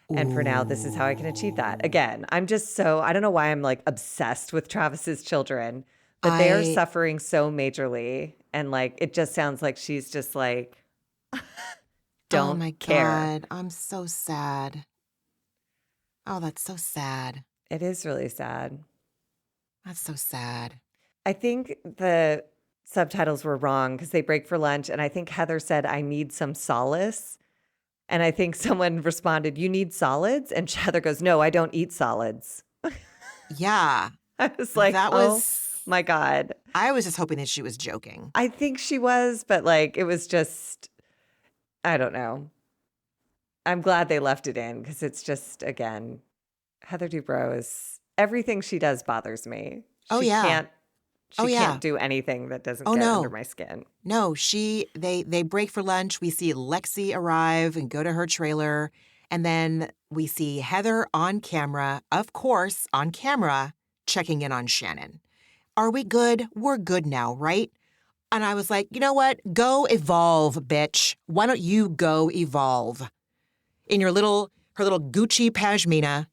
And for now, this is how I can achieve that. Again, I'm just so, I don't know why I'm like obsessed with Travis's children, but they are suffering so majorly. And like, it just sounds like she's just like, don't oh my care. God, I'm so sad. Oh, that's so sad. It is really sad. That's so sad. I think the subtitles were wrong because they break for lunch. And I think Heather said, I need some solace. And I think someone responded, you need solids? And Heather goes, no, I don't eat solids. Yeah. I was like, that was my God. I was just hoping that she was joking. I think she was, but like, it was just, I don't know. I'm glad they left it in because it's just, again, Heather Dubrow is, everything she does bothers me. She can't do anything that doesn't get under my skin. No, they break for lunch. We see Lexi arrive and go to her trailer. And then we see Heather on camera, of course, on camera, checking in on Shannon. Are we good? We're good now, right? And I was like, you know what? Go evolve, bitch. Why don't you go evolve? In her little Gucci pashmina.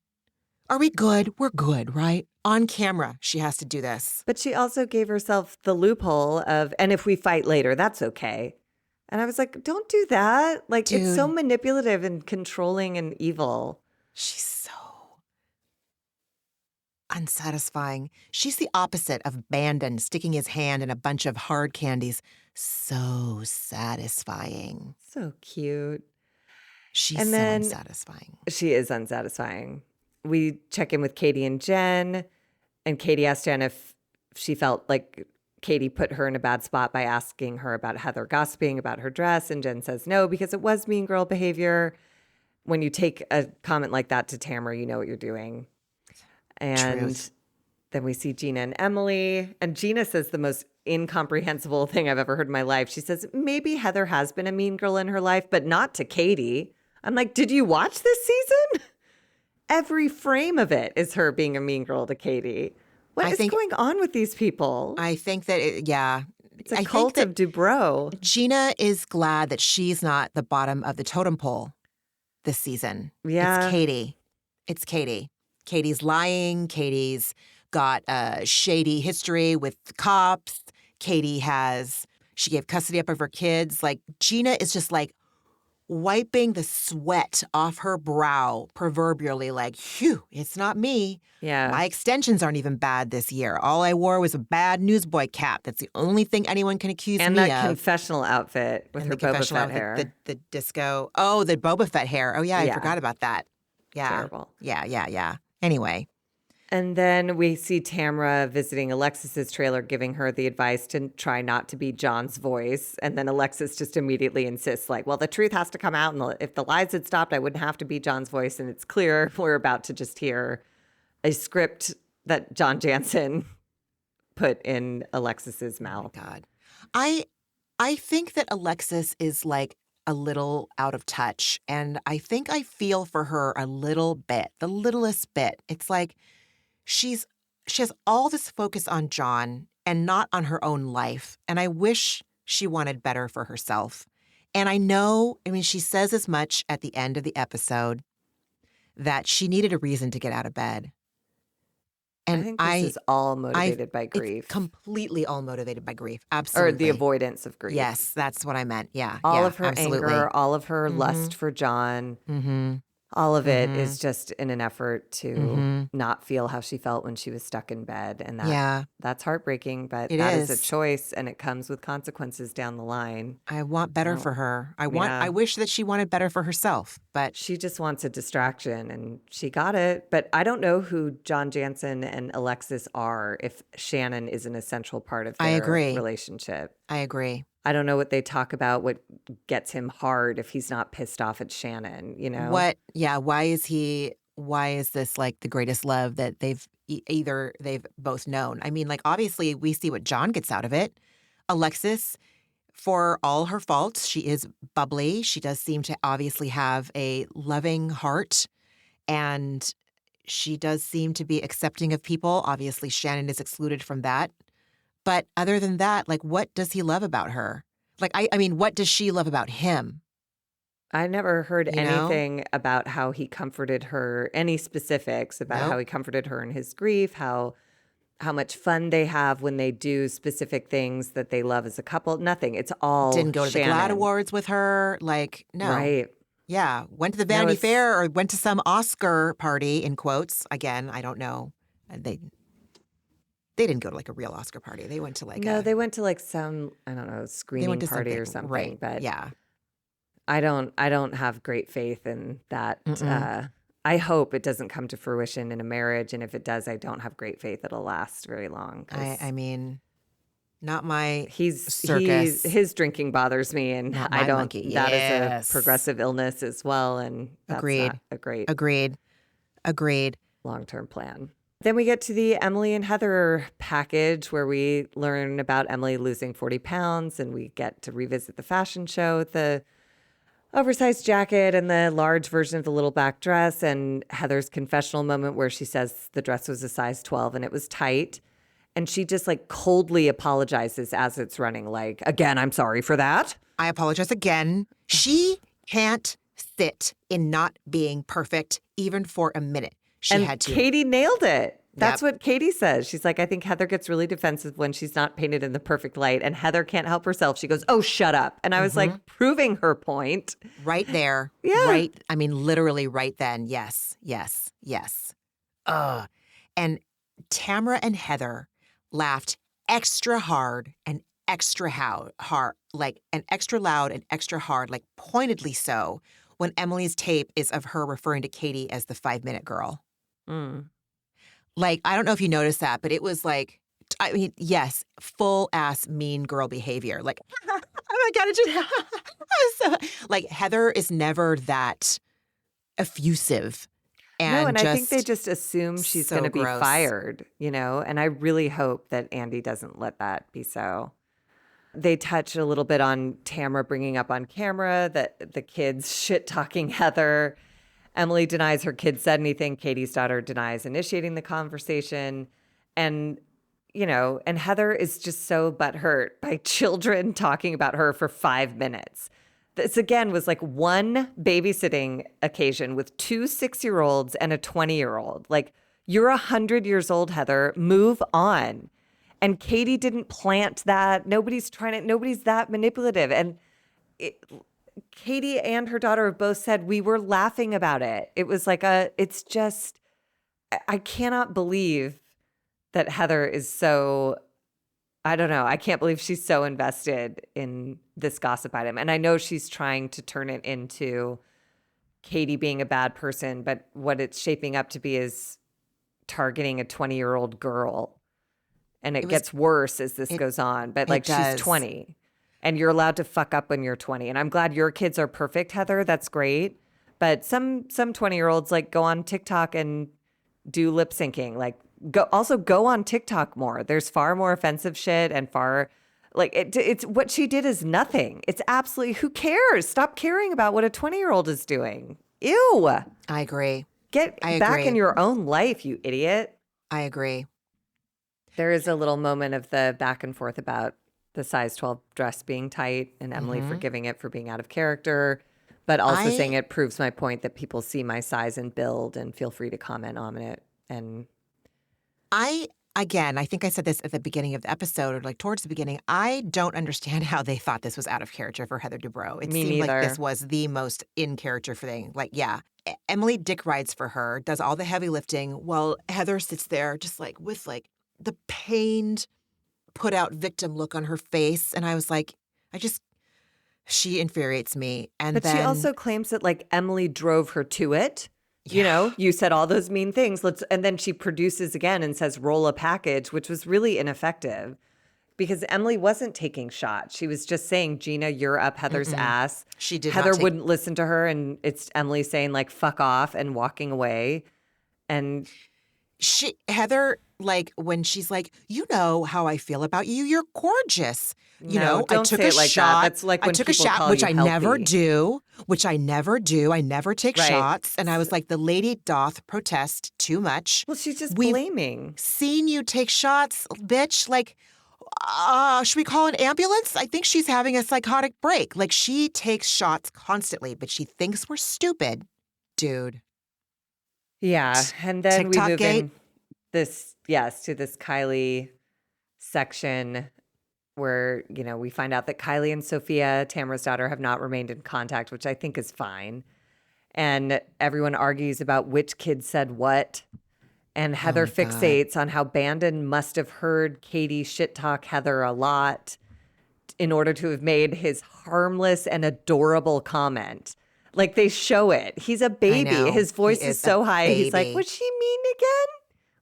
Are we good? We're good, right? On camera, she has to do this. But she also gave herself the loophole of, and if we fight later, that's okay. And I was like, don't do that. Like, Dude. It's so manipulative and controlling and evil. She's so unsatisfying. She's the opposite of Bandon sticking his hand in a bunch of hard candies. So satisfying. So cute. She's so unsatisfying. She is unsatisfying. We check in with Katie and Jen, and Katie asked Jen if she felt like Katie put her in a bad spot by asking her about Heather gossiping about her dress. And Jen says no, because it was mean girl behavior. When you take a comment like that to Tamra, you know what you're doing. And Truth. then we see Gina and Emily. And Gina says the most incomprehensible thing I've ever heard in my life. She says, maybe Heather has been a mean girl in her life, but not to Katie. I'm like, did you watch this season? Every frame of it is her being a mean girl to Katie. What is going on with these people? I think that, it's a cult of Dubrow. Gina is glad that she's not the bottom of the totem pole this season. Yeah. It's Katie. It's Katie. Katie's lying. Katie's got a shady history with the cops. She gave custody up of her kids. Like, Gina is just like wiping the sweat off her brow, proverbially, like, phew, it's not me. Yeah. My extensions aren't even bad this year. All I wore was a bad newsboy cap. That's the only thing anyone can accuse me of. And that confessional outfit with her Boba Fett hair. The disco. Oh, the Boba Fett hair. Oh, yeah, I forgot about that. Yeah. Terrible. Yeah. Anyway. And then we see Tamra visiting Alexis's trailer, giving her the advice to try not to be John's voice. And then Alexis just immediately insists, like, well, the truth has to come out. And if the lies had stopped, I wouldn't have to be John's voice. And it's clear we're about to just hear a script that John Jansen put in Alexis's mouth. Oh, God. I think that Alexis is like a little out of touch. And I think I feel for her a little bit, the littlest bit. It's like, she has all this focus on John and not on her own life. And I wish she wanted better for herself. And she says as much at the end of the episode that she needed a reason to get out of bed. And I think this is all motivated by grief. It's completely all motivated by grief. Absolutely. Or the avoidance of grief. Yes, that's what I meant. Yeah. All of her absolutely. anger, all of her lust for John. Mm-hmm. All of it is just in an effort to not feel how she felt when she was stuck in bed. And that's heartbreaking, but that is a choice, and it comes with consequences down the line. I want better for her. I wish that she wanted better for herself, but she just wants a distraction, and she got it. But I don't know who John Jansen and Alexis are if Shannon is an essential part of their relationship. I agree. I don't know what they talk about, what gets him hard if he's not pissed off at Shannon, you know? Why is this like the greatest love that they've both known? I mean, like, obviously we see what John gets out of it. Alexis, for all her faults, she is bubbly. She does seem to obviously have a loving heart, and she does seem to be accepting of people. Obviously, Shannon is excluded from that. But other than that, like, what does he love about her? Like, I mean, what does she love about him? I never heard anything about how he comforted her, any specifics about how he comforted her in his grief, how much fun they have when they do specific things that they love as a couple. Nothing. It's all Didn't go to Shannon. the GLAAD Awards with her. Like, no. Right. Yeah. Went to the Vanity Fair or went to some Oscar party, in quotes. Again, I don't know. They didn't go to like a real Oscar party. They went to like they went to like some, I don't know, screening party or something. Right. But yeah. I don't have great faith in that. I hope it doesn't come to fruition in a marriage. And if it does, I don't have great faith it'll last very long. I mean, not my circus. His drinking bothers me, and I don't. Monkey. That is a progressive illness as well, and that's not a great Agreed. long-term plan. Then we get to the Emily and Heather package where we learn about Emily losing 40 pounds, and we get to revisit the fashion show with the oversized jacket and the large version of the little back dress, and Heather's confessional moment where she says the dress was a size 12 and it was tight. And she just like coldly apologizes as it's running, like, again, I'm sorry for that. I apologize again. She can't sit in not being perfect even for a minute. She had to. Katie nailed it. That's what Katie says. She's like, I think Heather gets really defensive when she's not painted in the perfect light. And Heather can't help herself. She goes, oh, shut up. And I was like, proving her point. Right there. Yeah. Right. I mean, literally right then. Yes. And Tamra and Heather laughed extra hard and extra hard, like, and extra loud and extra hard, like pointedly so, when Emily's tape is of her referring to Katie as the 5-minute girl. Like, I don't know if you noticed that, but it was like I mean, yes, full ass mean girl behavior. Like, oh my God, it just, so, like, Heather is never that effusive No, and and I think they just just assume she's going so to be gross. fired, and I really hope that Andy doesn't let that be so. They touch a little bit on Tamra bringing up on camera that the kids shit-talking Heather. Emily denies her kid said anything. Katie's daughter denies initiating the conversation. And, and Heather is just so butthurt by children talking about her for 5 minutes. This, again, was like one babysitting occasion with 2 6-year-olds and a 20-year-old. Like, you're 100 years old, Heather. Move on. And Katie didn't plant that. Nobody's that manipulative. And Katie and her daughter have both said we were laughing about it. It was like it's just, I cannot believe that Heather is so, I don't know. I can't believe she's so invested in this gossip item. And I know she's trying to turn it into Katie being a bad person, but what it's shaping up to be is targeting a 20-year-old girl. And it gets worse as this goes on. But like, she's 20 and you're allowed to fuck up when you're 20. And I'm glad your kids are perfect, Heather. That's great. But some 20-year-olds like go on TikTok and do lip syncing. Like, go on TikTok more. There's far more offensive shit and far like it's what she did is nothing. It's absolutely, who cares? Stop caring about what a 20-year-old is doing. Ew. I agree. Get back in your own life, you idiot. I agree. There is a little moment of the back and forth about the size 12 dress being tight and Emily forgiving it for being out of character, but also saying it proves my point that people see my size and build and feel free to comment on it. And I think I said this at the beginning of the episode or like towards the beginning. I don't understand how they thought this was out of character for Heather Dubrow. It seemed neither. like this was the most in character thing. Like, yeah, Emily dick rides for her, does all the heavy lifting while Heather sits there just like with like the pained, put out victim look on her face. And I was like, she infuriates me. And but she also claims that like Emily drove her to it. Yeah. You said all those mean things. And then she produces again and says, roll a package, which was really ineffective because Emily wasn't taking shots. She was just saying, Gina, you're up Heather's ass. She did Heather not wouldn't listen to her. And it's Emily saying like, fuck off and walking away. And Heather, like when she's like, you know how I feel about you. You're gorgeous. don't I took say a it like shot. that. That's like when I took a people shot, call which you I never healthy. do. I never take Right. shots. And I was like, the lady doth protest too much. Well, she's just We've blaming. seen you take shots, bitch. Like, should we call an ambulance? I think she's having a psychotic break. Like, she takes shots constantly, but she thinks we're stupid. Dude. Yeah. And then TikTok we move gate? in to this Kylie section where, we find out that Kylie and Sophia, Tamra's daughter, have not remained in contact, which I think is fine. And everyone argues about which kid said what. And Heather fixates on how Bandon must have heard Katie shit talk Heather a lot in order to have made his harmless and adorable comment. Like, they show it. He's a baby. His voice is so high. He's like, was she mean again?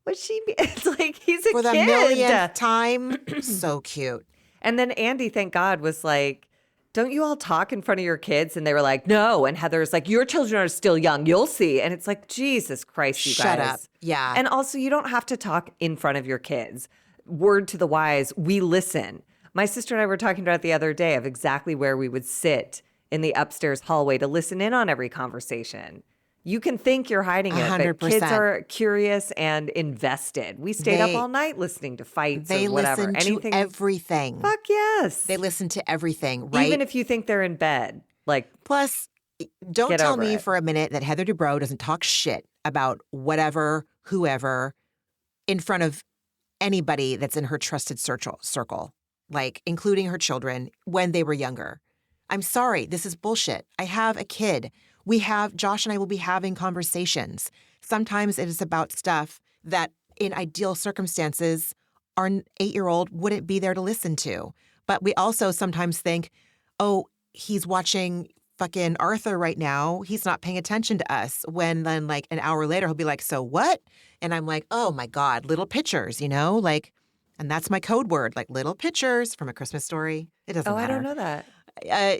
Was she mean? It's like he's a kid. For the millionth time. So cute. And then Andy, thank God, was like, don't you all talk in front of your kids? And they were like, no. And Heather's like, your children are still young. You'll see. And it's like, Jesus Christ, you guys. Shut up. Yeah. And also, you don't have to talk in front of your kids. Word to the wise, we listen. My sister and I were talking about it the other day of exactly where we would sit in the upstairs hallway to listen in on every conversation. You can think you're hiding it, 100%. but kids are curious and invested. We stayed up all night listening to fights or whatever. They listen to everything. Fuck yes. They listen to everything, right? Even if you think they're in bed. Like, plus, don't tell me it. for a minute that Heather Dubrow doesn't talk shit about whatever, whoever, in front of anybody that's in her trusted circle, like including her children when they were younger. I'm sorry, this is bullshit. I have a kid. Josh and I will be having conversations. Sometimes it is about stuff that in ideal circumstances, our 8-year-old wouldn't be there to listen to. But we also sometimes think, oh, he's watching fucking Arthur right now. He's not paying attention to us. When then like an hour later, he'll be like, so what? And I'm like, oh my God, little pictures, like And that's my code word, like little pictures from A Christmas Story. It doesn't Oh, I don't matter. know that.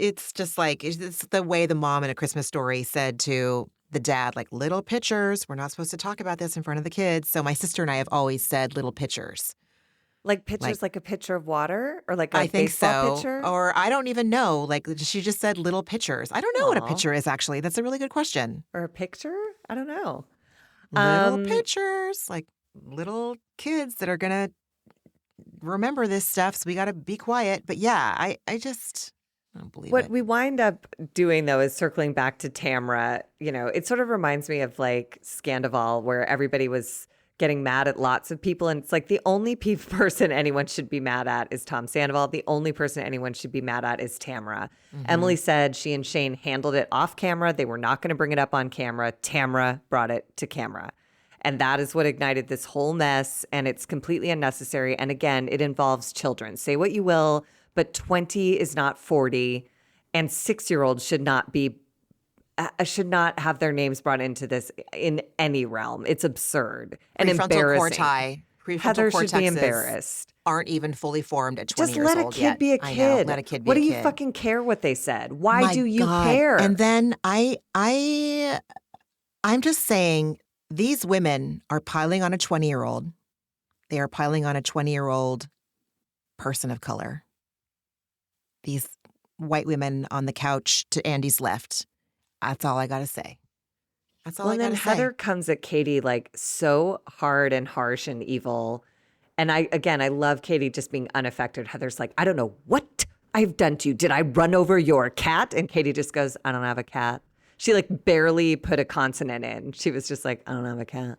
It's just like, it's the way the mom in A Christmas Story said to the dad, like, little pictures. We're not supposed to talk about this in front of the kids. So my sister and I have always said little pictures. Like Like, pictures, like a pitcher of water or like a I think baseball so. pitcher? Or I don't even know. Like, she just said little pictures. I don't know what a Aw. picture is, actually. That's a really good question. Or a picture? I don't know. Little pictures, like little kids that are going to remember this stuff. So we got to be quiet. But yeah, I don't believe What it. we wind up doing, though, is circling back to Tamra. It sort of reminds me of like Scandival, where everybody was getting mad at lots of people. And it's like the only person anyone should be mad at is Tom Sandoval. The only person anyone should be mad at is Tamra. Emily said she and Shane handled it off camera. They were not going to bring it up on camera. Tamra brought it to camera. And that is what ignited this whole mess. And it's completely unnecessary. And again, it involves children. Say what you will, but 20 is not 40. And 6-year-olds should not have their names brought into this in any realm. It's absurd and embarrassing. Heather should be embarrassed. Aren't even fully formed at 20 Just years let a old kid yet. be a I kid. know, let a kid be What a do you kid. fucking care what they said? Why My do you God. care? And then I'm just saying, these women are piling on a 20-year-old. They are piling on a 20-year-old person of color. These white women on the couch to Andy's left. That's all I got to say. That's all I got to say. And then Heather comes at Katie like so hard and harsh and evil. And I love Katie just being unaffected. Heather's like, I don't know what I've done to you. Did I run over your cat? And Katie just goes, I don't have a cat. She like barely put a consonant in. She was just like, I don't have a cat.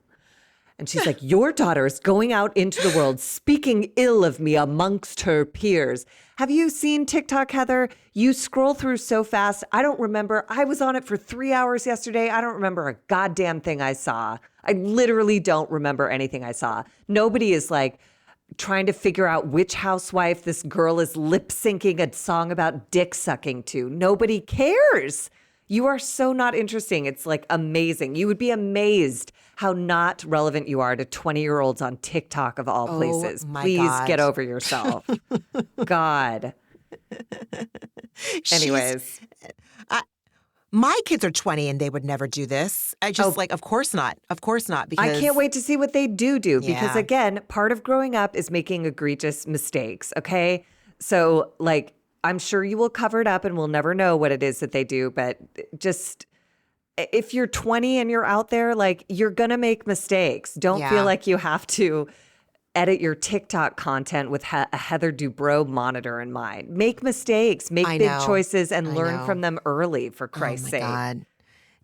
And she's like, your daughter is going out into the world speaking ill of me amongst her peers. Have you seen TikTok, Heather? You scroll through so fast. I don't remember. I was on it for 3 hours yesterday. I don't remember a goddamn thing I saw. I literally don't remember anything I saw. Nobody is like trying to figure out which housewife this girl is lip syncing a song about dick sucking to. Nobody cares. You are so not interesting. It's like amazing. You would be amazed how not relevant you are to 20-year-olds on TikTok of all places. My Please God. get over yourself. God. Anyways. My kids are 20 and they would never do this. I just of course not. Of course not. Because I can't wait to see what they do because Yeah. again, part of growing up is making egregious mistakes, okay? So like I'm sure you will cover it up and we'll never know what it is that they do, but just if you're 20 and you're out there, like you're going to make mistakes. Don't Yeah. feel like you have to edit your TikTok content with a Heather Dubrow monitor in mind. Make mistakes, make I big know. choices and I learn know. from them early, for Christ's Oh my sake. God.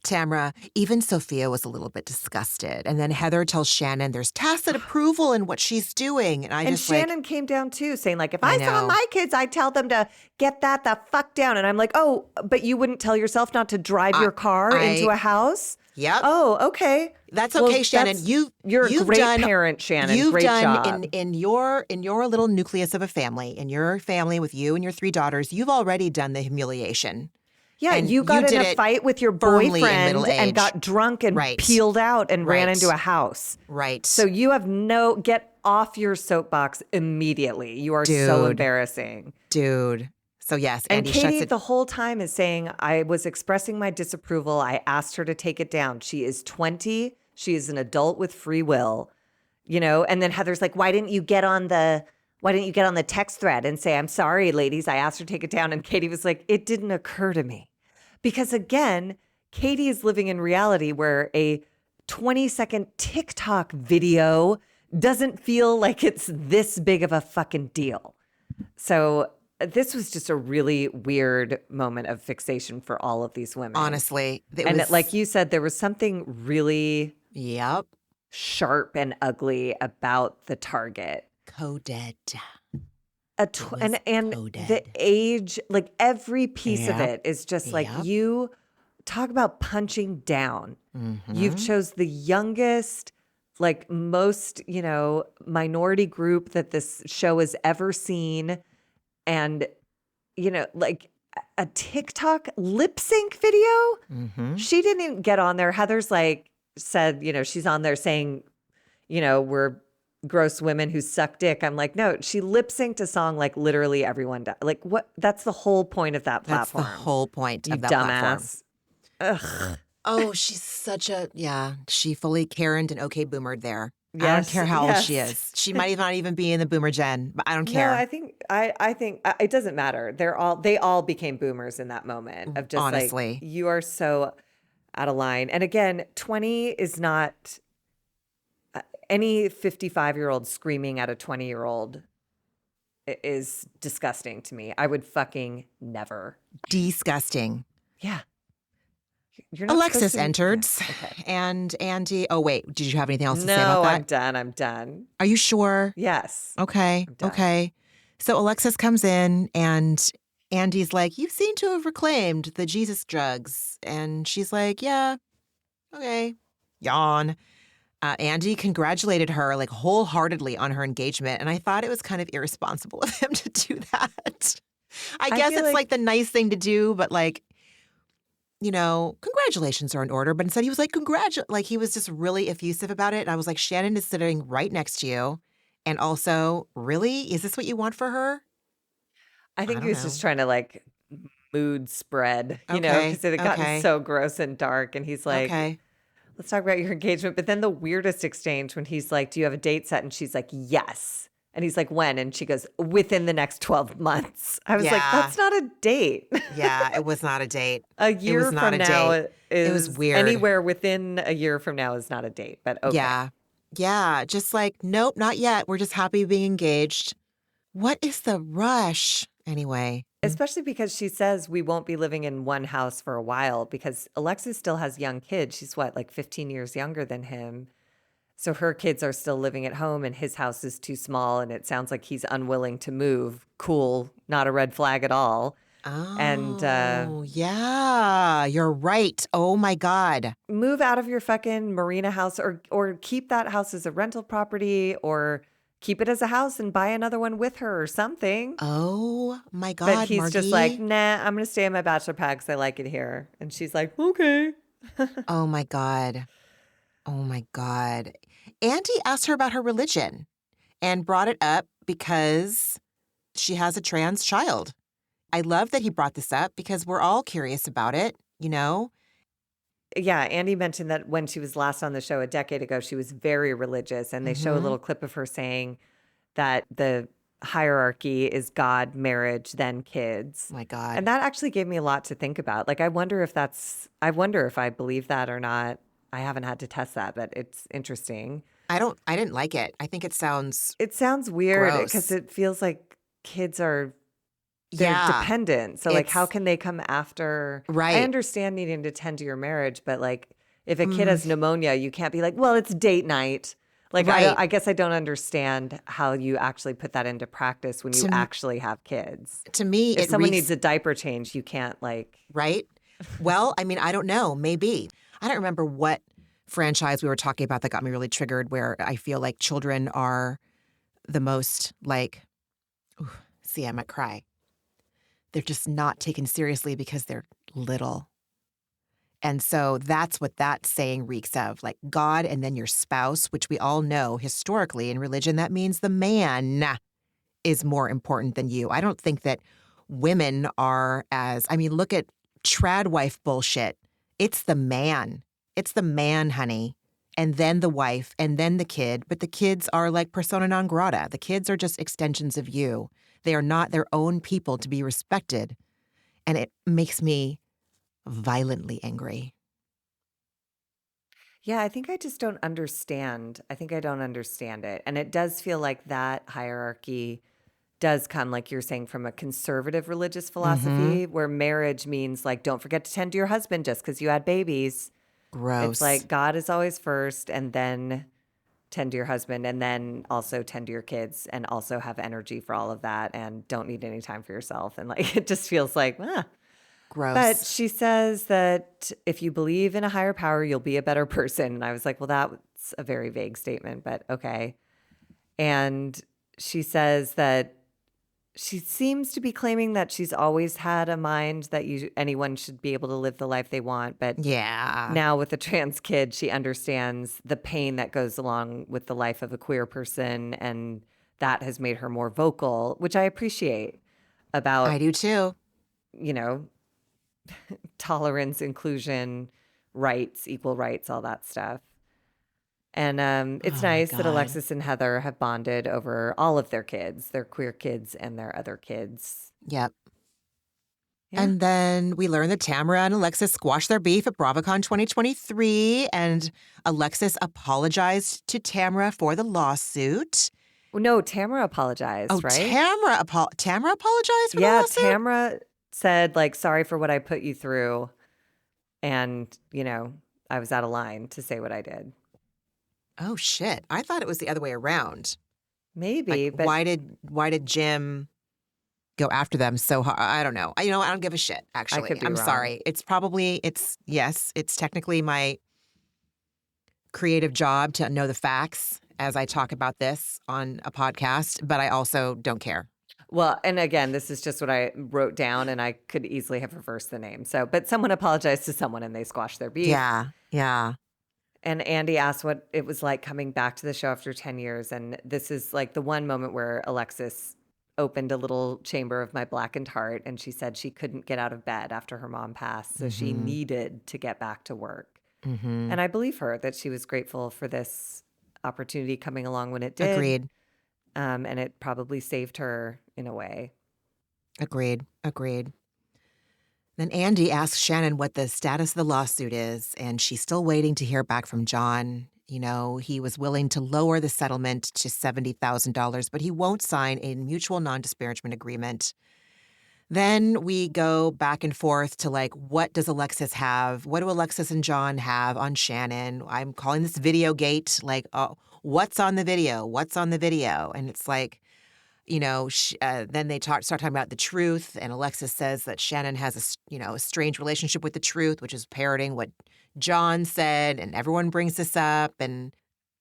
Tamra, even Sophia was a little bit disgusted. And then Heather tells Shannon there's tacit approval in what she's doing. And I And just Shannon came down too, saying like, if I I saw know. my kids, I'd tell them to get the fuck down. And I'm like, oh, but you wouldn't tell yourself not to drive your car into a house? Yep. Oh, okay. That's Well, okay, Shannon. You're a great parent, Shannon. You've Great done job. in your little nucleus of a family, in your family with you and your 3 daughters, you've already done the humiliation. Yeah, And you got you in did a it fight with your firmly in boyfriend middle and age. got drunk and Right. peeled out and ran Right. into a house. Right. So you have get off your soapbox immediately. You are so Dude. embarrassing. Dude. So yes, And Andy shuts Katie it. the whole time is saying, I was expressing my disapproval. I asked her to take it down. She is 20. She is an adult with free will, and then Heather's like, why didn't you get on the text thread and say, I'm sorry, ladies, I asked her to take it down. And Katie was like, it didn't occur to me. Because again, Katie is living in reality where a 20-second TikTok video doesn't feel like it's this big of a fucking deal. So this was just a really weird moment of fixation for all of these women. Honestly. Like you said, there was something really Yep. sharp and ugly about the target. Coded. And coded. the age, like every piece of Yep. it is just like Yep. you talk about punching down. Mm-hmm. You've chose the youngest, like most, minority group that this show has ever seen. And, like a TikTok lip sync video. Mm-hmm. She didn't even get on there. Heather's like said, she's on there saying, we're gross women who suck dick. I'm like, no, she lip synced a song like literally everyone does. Like, what? That's the whole point of that That's the platform. whole point You of that platform. dumbass. Ugh. Oh, she's such a, yeah, she fully Karen'd and okay boomered there. I don't Yes. care how old she Yes. is. She might not even be in the boomer gen, but I don't No, care. I think it doesn't matter. They all became boomers in that moment of just like, Honestly. you are so out of line. And again, 20 is not any 55-year-old screaming at a 20-year-old is disgusting to me. I would fucking never. Disgusting. Yeah. You're not Alexis supposed to. entered, Yeah, okay. and Andy. Oh, wait. Did you have anything else to say No, about I'm that? done. I'm done. Are you sure? Yes, Okay. I'm done. Okay. So Alexis comes in, and Andy's like, "You seem to have reclaimed the Jesus Jugs." And she's like, "Yeah. Okay." Yawn. Andy congratulated her like wholeheartedly on her engagement. And I thought it was kind of irresponsible of him to do that. I I guess feel it's like the nice thing to do, but like, congratulations are in order. But instead he was like, like he was just really effusive about it. And I was like, Shannon is sitting right next to you. And also, really? Is this what you want for her? I I think he don't was just know. trying to like mood spread, Okay. because it had gotten Okay. so gross and dark. And he's like, Okay. let's talk about your engagement. But then the weirdest exchange when he's like, do you have a date set? And she's like, yes. And he's like, when? And she goes, within the next 12 months. I was like, Yeah. that's not a date. Yeah. It was not a date. A It was year not from a now date. It was is weird. anywhere within a year from now is not a date, but okay. Yeah. Yeah. Just like, nope, not yet. We're just happy being engaged. What is the rush? Anyway. Especially because she says we won't be living in one house for a while because Alexis still has young kids. She's what, like 15 years younger than him. So her kids are still living at home and his house is too small and it sounds like he's unwilling to move. Cool. Not a red flag at all. And Oh, yeah. You're right. Oh my God. move out of your fucking marina house or keep that house as a rental property or keep it as a house and buy another one with her or something. Oh my But God, he's just like, Margie. nah, I'm going to stay in my bachelor pad because I like it here. And she's like, okay. Oh my God. Oh my God. Andy asked her about her religion and brought it up because she has a trans child. I love that he brought this up because we're all curious about it, Yeah, Andy mentioned that when she was last on the show a decade ago, she was very religious. And they show a Mm-hmm. little clip of her saying that the hierarchy is God, marriage, then kids. My God. And that actually gave me a lot to think about. Like, I wonder if I believe that or not. I haven't had to test that, but it's interesting. I didn't like it. I think it sounds It sounds weird because gross. it feels like kids they're Yeah. dependent. So like, how It's can they come after? I right. understand needing to tend to your marriage, but like, if a kid Mm, has pneumonia, you can't be like, well, it's date night. Like, right. I guess I don't understand how you actually put that into practice when you To actually have kids. to me, If it someone reeks needs a diaper change, you can't like, right. Well, I mean, I don't know. Maybe. I don't remember what franchise we were talking about that got me really triggered, where I feel like children are the most like, ooh, see, I might cry. They're just not taken seriously because they're little. And so that's what that saying reeks of, like God and then your spouse, which we all know historically in religion, that means the man is more important than you. I don't think that women are look at trad wife bullshit. It's the man. It's the man, honey. And then the wife, and then the kid. But the kids are like persona non grata. The kids are just extensions of you. They are not their own people to be respected. And it makes me violently angry. yeah, I think I just don't understand. I think I don't understand it. And it does feel like that hierarchy does come, like you're saying, from a conservative religious Mm-hmm. philosophy where marriage means like, don't forget to tend to your husband just because you had babies. It's Gross. like God is always first and then tend to your husband and then also tend to your kids and also have energy for all of that and don't need any time for yourself. And like, it just feels like, ah. But Gross. she says that if you believe in a higher power, you'll be a better person. And I was like, well, that's a very vague statement, but okay. And she says that She seems to be claiming that she's always had a mind that anyone should be able to live the life they want. But Yeah. now with a trans kid, she understands the pain that goes along with the life of a queer person. And that has made her more vocal, which I appreciate I about, do too. you know, tolerance, inclusion, rights, equal rights, all that stuff. And it's Oh my nice that God. Alexis and Heather have bonded over all of their kids, their queer kids and their other kids. Yep. Yeah. And then we learn that Tamra and Alexis squashed their beef at BravoCon 2023, and Alexis apologized to Tamra for the lawsuit. Well, no, Tamara Oh, apologized, right? Tamra apologized for the Yeah, lawsuit? Tamara said, like, sorry for what I put you through. And, I was out of line to say what I did. Oh shit. I thought it was the other way around. Like Maybe, but why did Jim go after them so hard? I don't know. I don't give a shit, I actually. could be I'm wrong. sorry. It's technically my creative job to know the facts as I talk about this on a podcast, but I also don't care. Well, and again, this is just what I wrote down, and I could easily have reversed the name. So, but someone apologized to someone and they squashed their beef. Yeah. Yeah. And Andy asked what it was like coming back to the show after 10 years. And this is like the one moment where Alexis opened a little chamber of my blackened heart. And she said she couldn't get out of bed after her mom passed. So she needed to get back to work. Mm-hmm. And I believe her that she was grateful for this opportunity coming along when it did. Agreed. And it probably saved her in a way. Agreed. Then Andy asks Shannon what the status of the lawsuit is, and she's still waiting to hear back from John. He was willing to lower the settlement to $70,000, but he won't sign a mutual non-disparagement agreement. Then we go back and forth to what does Alexis have? What do Alexis and John have on Shannon? I'm calling this video gate. What's on the video? What's on the video? And it's then they start talking about the truth, and Alexis says that Shannon has a strange relationship with the truth, which is parroting what John said, and everyone brings this up. And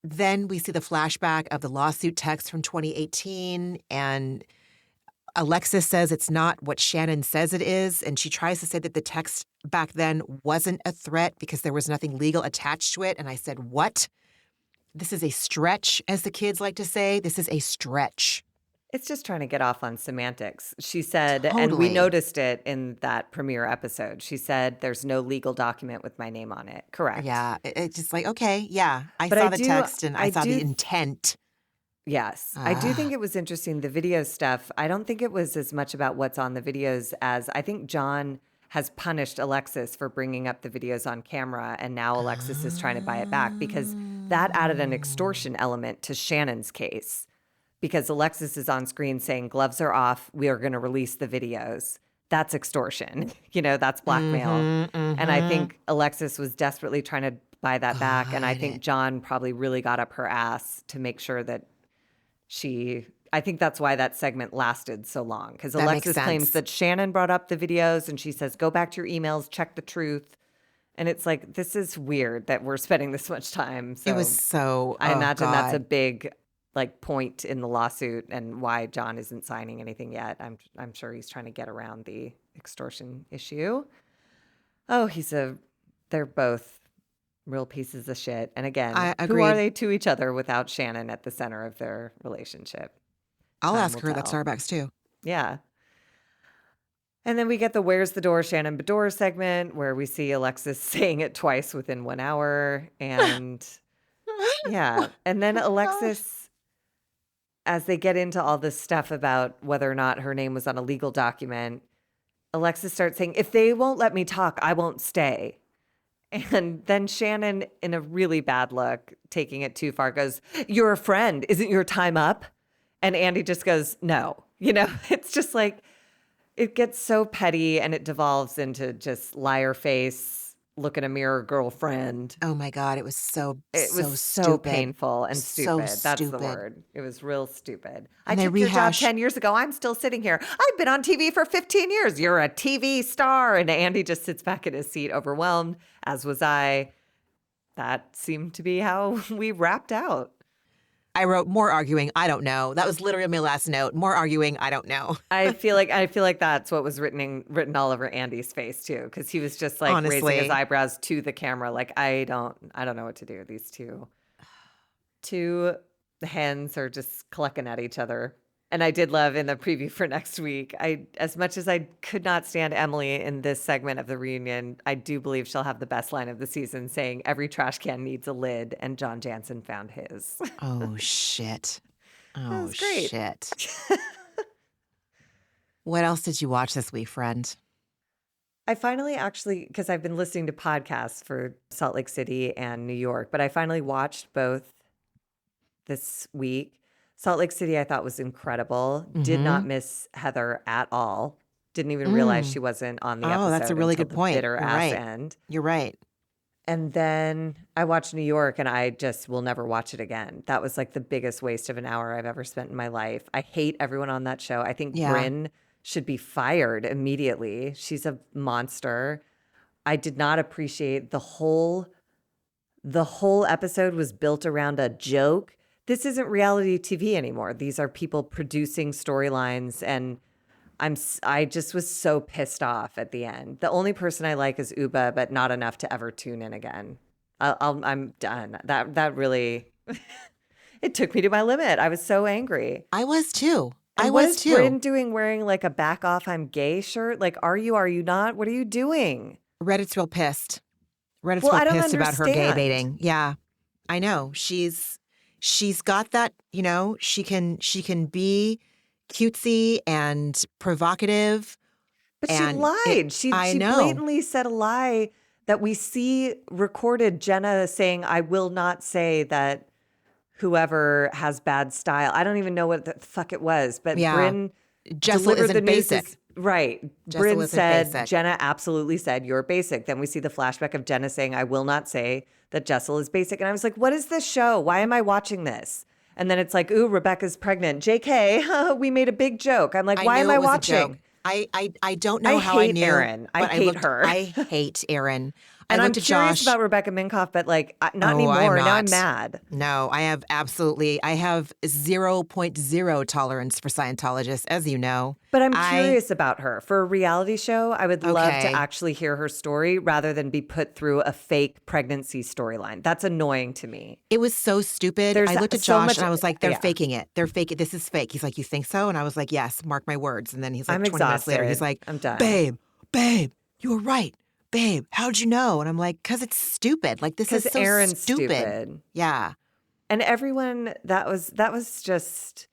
then we see the flashback of the lawsuit text from 2018, and Alexis says it's not what Shannon says it is, and she tries to say that the text back then wasn't a threat because there was nothing legal attached to it. And I said, what? This is a stretch, as the kids like to say. This is a stretch. It's just trying to get off on semantics. She said, and we Totally. noticed it in that premiere episode. She said, there's no legal document with my name on it. Correct. Yeah. It's just okay. Yeah. I But saw the text and I saw do the intent. Yes. I do think it was interesting, the video stuff. I don't think it was as much about what's on the videos as I think John has punished Alexis for bringing up the videos on camera, and now Alexis is trying to buy it back because that added an extortion element to Shannon's case. Because Alexis is on screen saying, gloves are off, we are going to release the videos. That's extortion. That's blackmail. And I think Alexis was desperately trying to buy that back. And I think John probably really got up her ass to make sure that I think that's why that segment lasted so long. Because Alexis claims that Shannon brought up the videos and she says, go back to your emails, check the truth. And it's like, this is weird that we're spending this much time. So It was so. I imagine that's a God. big point in the lawsuit and why John isn't signing anything yet. I'm sure he's trying to get around the extortion issue. Oh, they're both real pieces of shit. And again, I who agreed. are they to each other without Shannon at the center of their relationship? I'll Time ask will her that tell. Starbucks too. Yeah. And then we get the Where's the Door Shannon Bedore segment where we see Alexis saying it twice within 1 hour. And yeah. And then Alexis, as they get into all this stuff about whether or not her name was on a legal document, Alexis starts saying, if they won't let me talk, I won't stay. And then Shannon, in a really bad look, taking it too far, goes, you're a friend. Isn't your time up? And Andy just goes, no. It's just like, it gets so petty and it devolves into just liar face, look in a mirror girlfriend. Oh my God. It was so so painful and stupid. So That's the stupid. word. It was real stupid. And I they took your job rehash- 10 years ago. I'm still sitting here. I've been on TV for 15 years. You're a TV star. And Andy just sits back in his seat overwhelmed, as was I. That seemed to be how we wrapped out. I wrote more arguing, I don't know. That was literally my last note. More arguing, I don't know. I feel like that's what was written all over Andy's face too, because he was just like raising his Honestly. eyebrows to the camera, like I don't know what to do. These two hens are just clucking at each other. And I did love in the preview for next week, as much as I could not stand Emily in this segment of the reunion, I do believe she'll have the best line of the season, saying every trash can needs a lid, and John Jansen found his. Oh, shit. That Oh, was great. shit. What else did you watch this week, friend? I finally actually, because I've been listening to podcasts for Salt Lake City and New York, but I finally watched both this week. Salt Lake City I thought was incredible. Did not miss Heather at all. Didn't even realize she wasn't on the episode. Oh, that's a really until good the point. bitter You're ass right. end. You're right. And then I watched New York, and I just will never watch it again. That was like the biggest waste of an hour I've ever spent in my life. I hate everyone on that show. I think Yeah. Brynn should be fired immediately. She's a monster. I did not appreciate the whole episode was built around a joke. This isn't reality TV anymore. These are people producing storylines, and I just was so pissed off at the end. The only person I like is Uba, but not enough to ever tune in again. I'm done. That really it took me to my limit. I was so angry. I was too. And I what was is too. Brynn doing wearing like a back off I'm gay shirt? Like, are you not? What are you doing? Reddit's real pissed. Reddit's Well, I real don't pissed about her gay understand. baiting. Yeah, I know. She's got that. You know, she can be cutesy and provocative. But she And lied. She know. blatantly said a lie that we see recorded. Jenna saying, "I will not say that whoever has bad style." I don't even know what the fuck it was, but Yeah. Brynn Jessel delivered isn't the news basic. right. Jessel Brynn isn't said, basic. Jenna absolutely said, "You're basic." Then we see the flashback of Jenna saying, "I will not say that Jessel is basic." And I was like, what is this show? Why am I watching this? And then it's like, ooh, Rebecca's pregnant. JK, we made a big joke. I'm like, why am knew I it was a watching? joke. I don't know I how I hate knew. Erin. I but hate looked, her. I hate Erin. And I I'm looked at curious Josh. about Rebecca Minkoff, but like, not Oh, I'm anymore. Now I'm not. mad. No, I have 0.0 tolerance for Scientologists, as you know. But I'm curious about her. For a reality show, I would love to Okay. actually hear her story rather than be put through a fake pregnancy storyline. That's annoying to me. It was so stupid. There's I looked at so Josh much- and I was like, they're yeah. faking it. They're faking. This is fake. He's like, you think so? And I was like, yes, mark my words. And then he's like, I'm 20 minutes later, he's exhausted. like, I'm done. Babe, you were right. Babe, how'd you know? And I'm like, because it's stupid. Like, this is so Erin's stupid. stupid. Yeah. And everyone, that was just,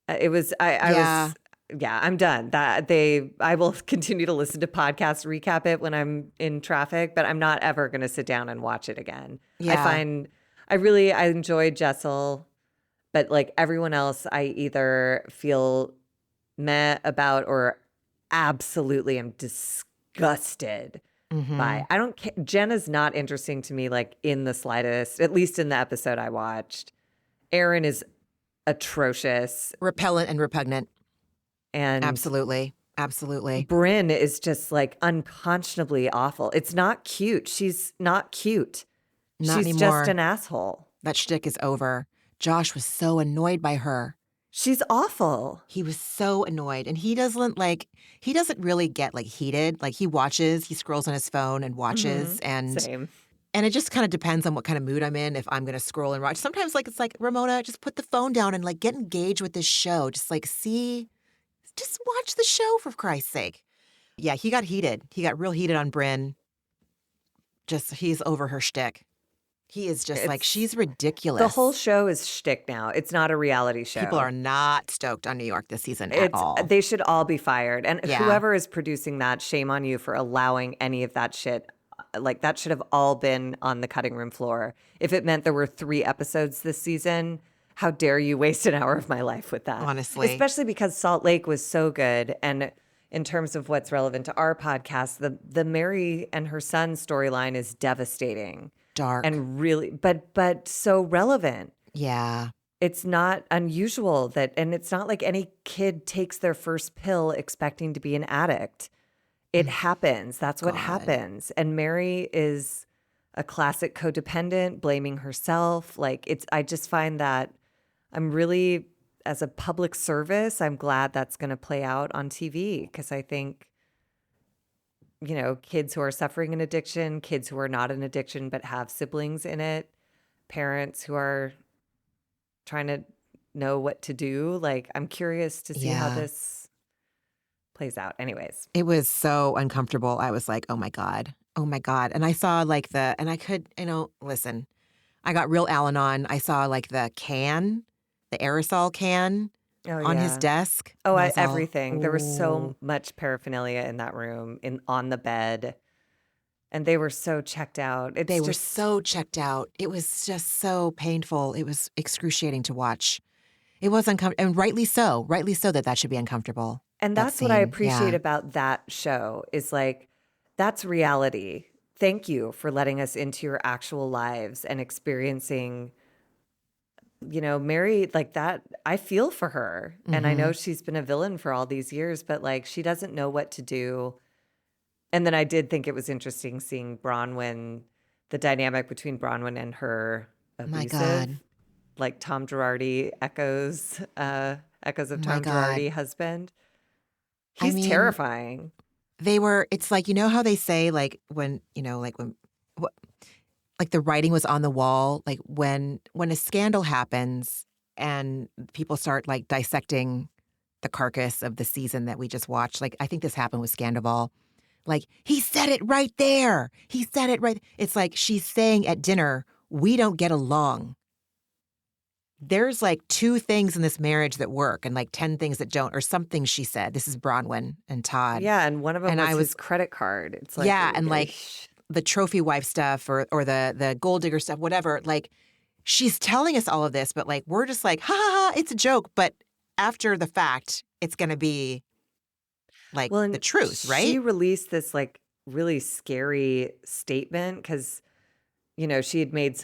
it was, Yeah. I'm done. I will continue to listen to podcasts, recap it when I'm in traffic, but I'm not ever going to sit down and watch it again. Yeah. I enjoyed Jessel, but like everyone else, I either feel meh about or absolutely am disgusted by. I don't care. Jenna's not interesting to me, like in the slightest, at least in the episode I watched. Erin is atrocious. Repellent and repugnant. And Absolutely. Brynn is just like unconscionably awful. It's not cute. She's not cute. Not She's anymore. just an asshole. That shtick is over. Josh was so annoyed by her. She's awful. He was so annoyed. And he doesn't really get like heated. Like he scrolls on his phone and watches. And Same. And it just kind of depends on what kind of mood I'm in, if I'm going to scroll and watch. Sometimes like it's like, Ramona, just put the phone down and like get engaged with this show. Just like just watch the show for Christ's sake. Yeah, he got heated. He got real heated on Brynn. He's over her shtick. He is just like, she's ridiculous. The whole show is shtick now. It's not a reality show. People are not stoked on New York this season at all. They should all be fired. And Yeah. whoever is producing that, shame on you for allowing any of that shit. Like that should have all been on the cutting room floor. If it meant there were 3 episodes this season, how dare you waste an hour of my life with that? Honestly. Especially because Salt Lake was so good. And in terms of what's relevant to our podcast, the Mary and her son storyline is devastating. Dark. And really, but so relevant. Yeah. It's not unusual and it's not like any kid takes their first pill expecting to be an addict. It happens. That's what happens. And Mary is a classic codependent, blaming herself. Like I just find that I'm really, as a public service, I'm glad that's going to play out on TV because I think, kids who are suffering an addiction, kids who are not in addiction but have siblings in it, parents who are trying to know what to do. Like, I'm curious to see how Yeah. this plays out. Anyways. It was so uncomfortable. I was like, oh my God. Oh my God. And I saw like and I could, listen, I got real Al-Anon. I saw like the aerosol can Oh, on his yeah. desk. Oh, And I was all, everything. There was so oh, much paraphernalia in that room, on the bed, and they were so checked out. It's they were just, so checked out. It was just so painful. It was excruciating to watch. It was uncomfortable, and rightly so that should be uncomfortable. and That that's what I scene. appreciate Yeah. about that show is like, that's reality. Thank you for letting us into your actual lives and experiencing, Mary like that. I feel for her. And I know Mm-hmm. she's been a villain for all these years, but like she doesn't know what to do. And then I did think it was interesting seeing Bronwyn, the dynamic between Bronwyn and her My abusive, God. like Tom Girardi echoes of My Tom God. Girardi husband. I He's mean, terrifying. it's like, how they say, like, what, like the writing was on the wall, like when a scandal happens and people start like dissecting the carcass of the season that we just watched. Like, I think this happened with Scandival. Like, he said it right there. He said it right. It's like she's saying at dinner, we don't get along. There's like 2 things in this marriage that work and like 10 things that don't, or something she said. This is Bronwyn and Todd. Yeah, and one of them And was I his was, credit card. It's like, yeah, and like the trophy wife stuff or the gold digger stuff, whatever. Like, she's telling us all of this, but like we're just like, ha ha ha, it's a joke. But after the fact, it's going to be like well, the and truth, she right? released this like really scary statement because, she had made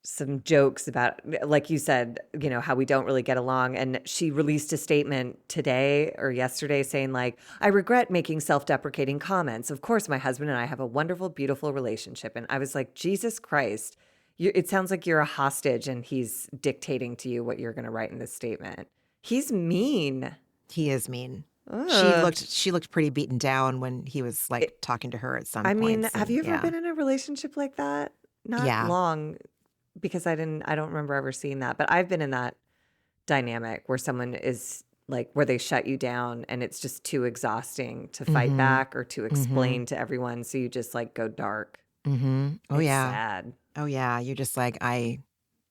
some jokes about, like you said, how we don't really get along. And she released a statement today or yesterday saying, like, I regret making self-deprecating comments. Of course, my husband and I have a wonderful, beautiful relationship. And I was like, Jesus Christ, it sounds like you're a hostage and he's dictating to you what you're going to write in this statement. He's mean. He is mean. Ugh. She looked pretty beaten down when he was like It- talking to her at some I mean, points. have And you ever yeah, been in a relationship like that? Not yeah, long, because I don't remember ever seeing that, but I've been in that dynamic where someone is like, where they shut you down and it's just too exhausting to fight mm-hmm, back or to mm-hmm, explain to everyone. So you just like go dark. mm-hmm. Oh It's yeah, sad, oh yeah. You're just like,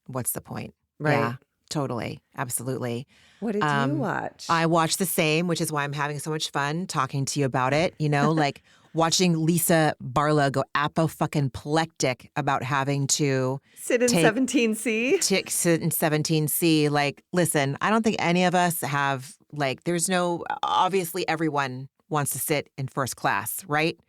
what's the point? right? Yeah, totally, absolutely. What did you Um, watch? I watched the same, which is why I'm having so much fun talking to you about it. Like watching Lisa Barlow go apoplectic about having to Sit in take 17C? sit in 17C. Like, listen, I don't think any of us have, like, obviously everyone wants to sit in first class, right?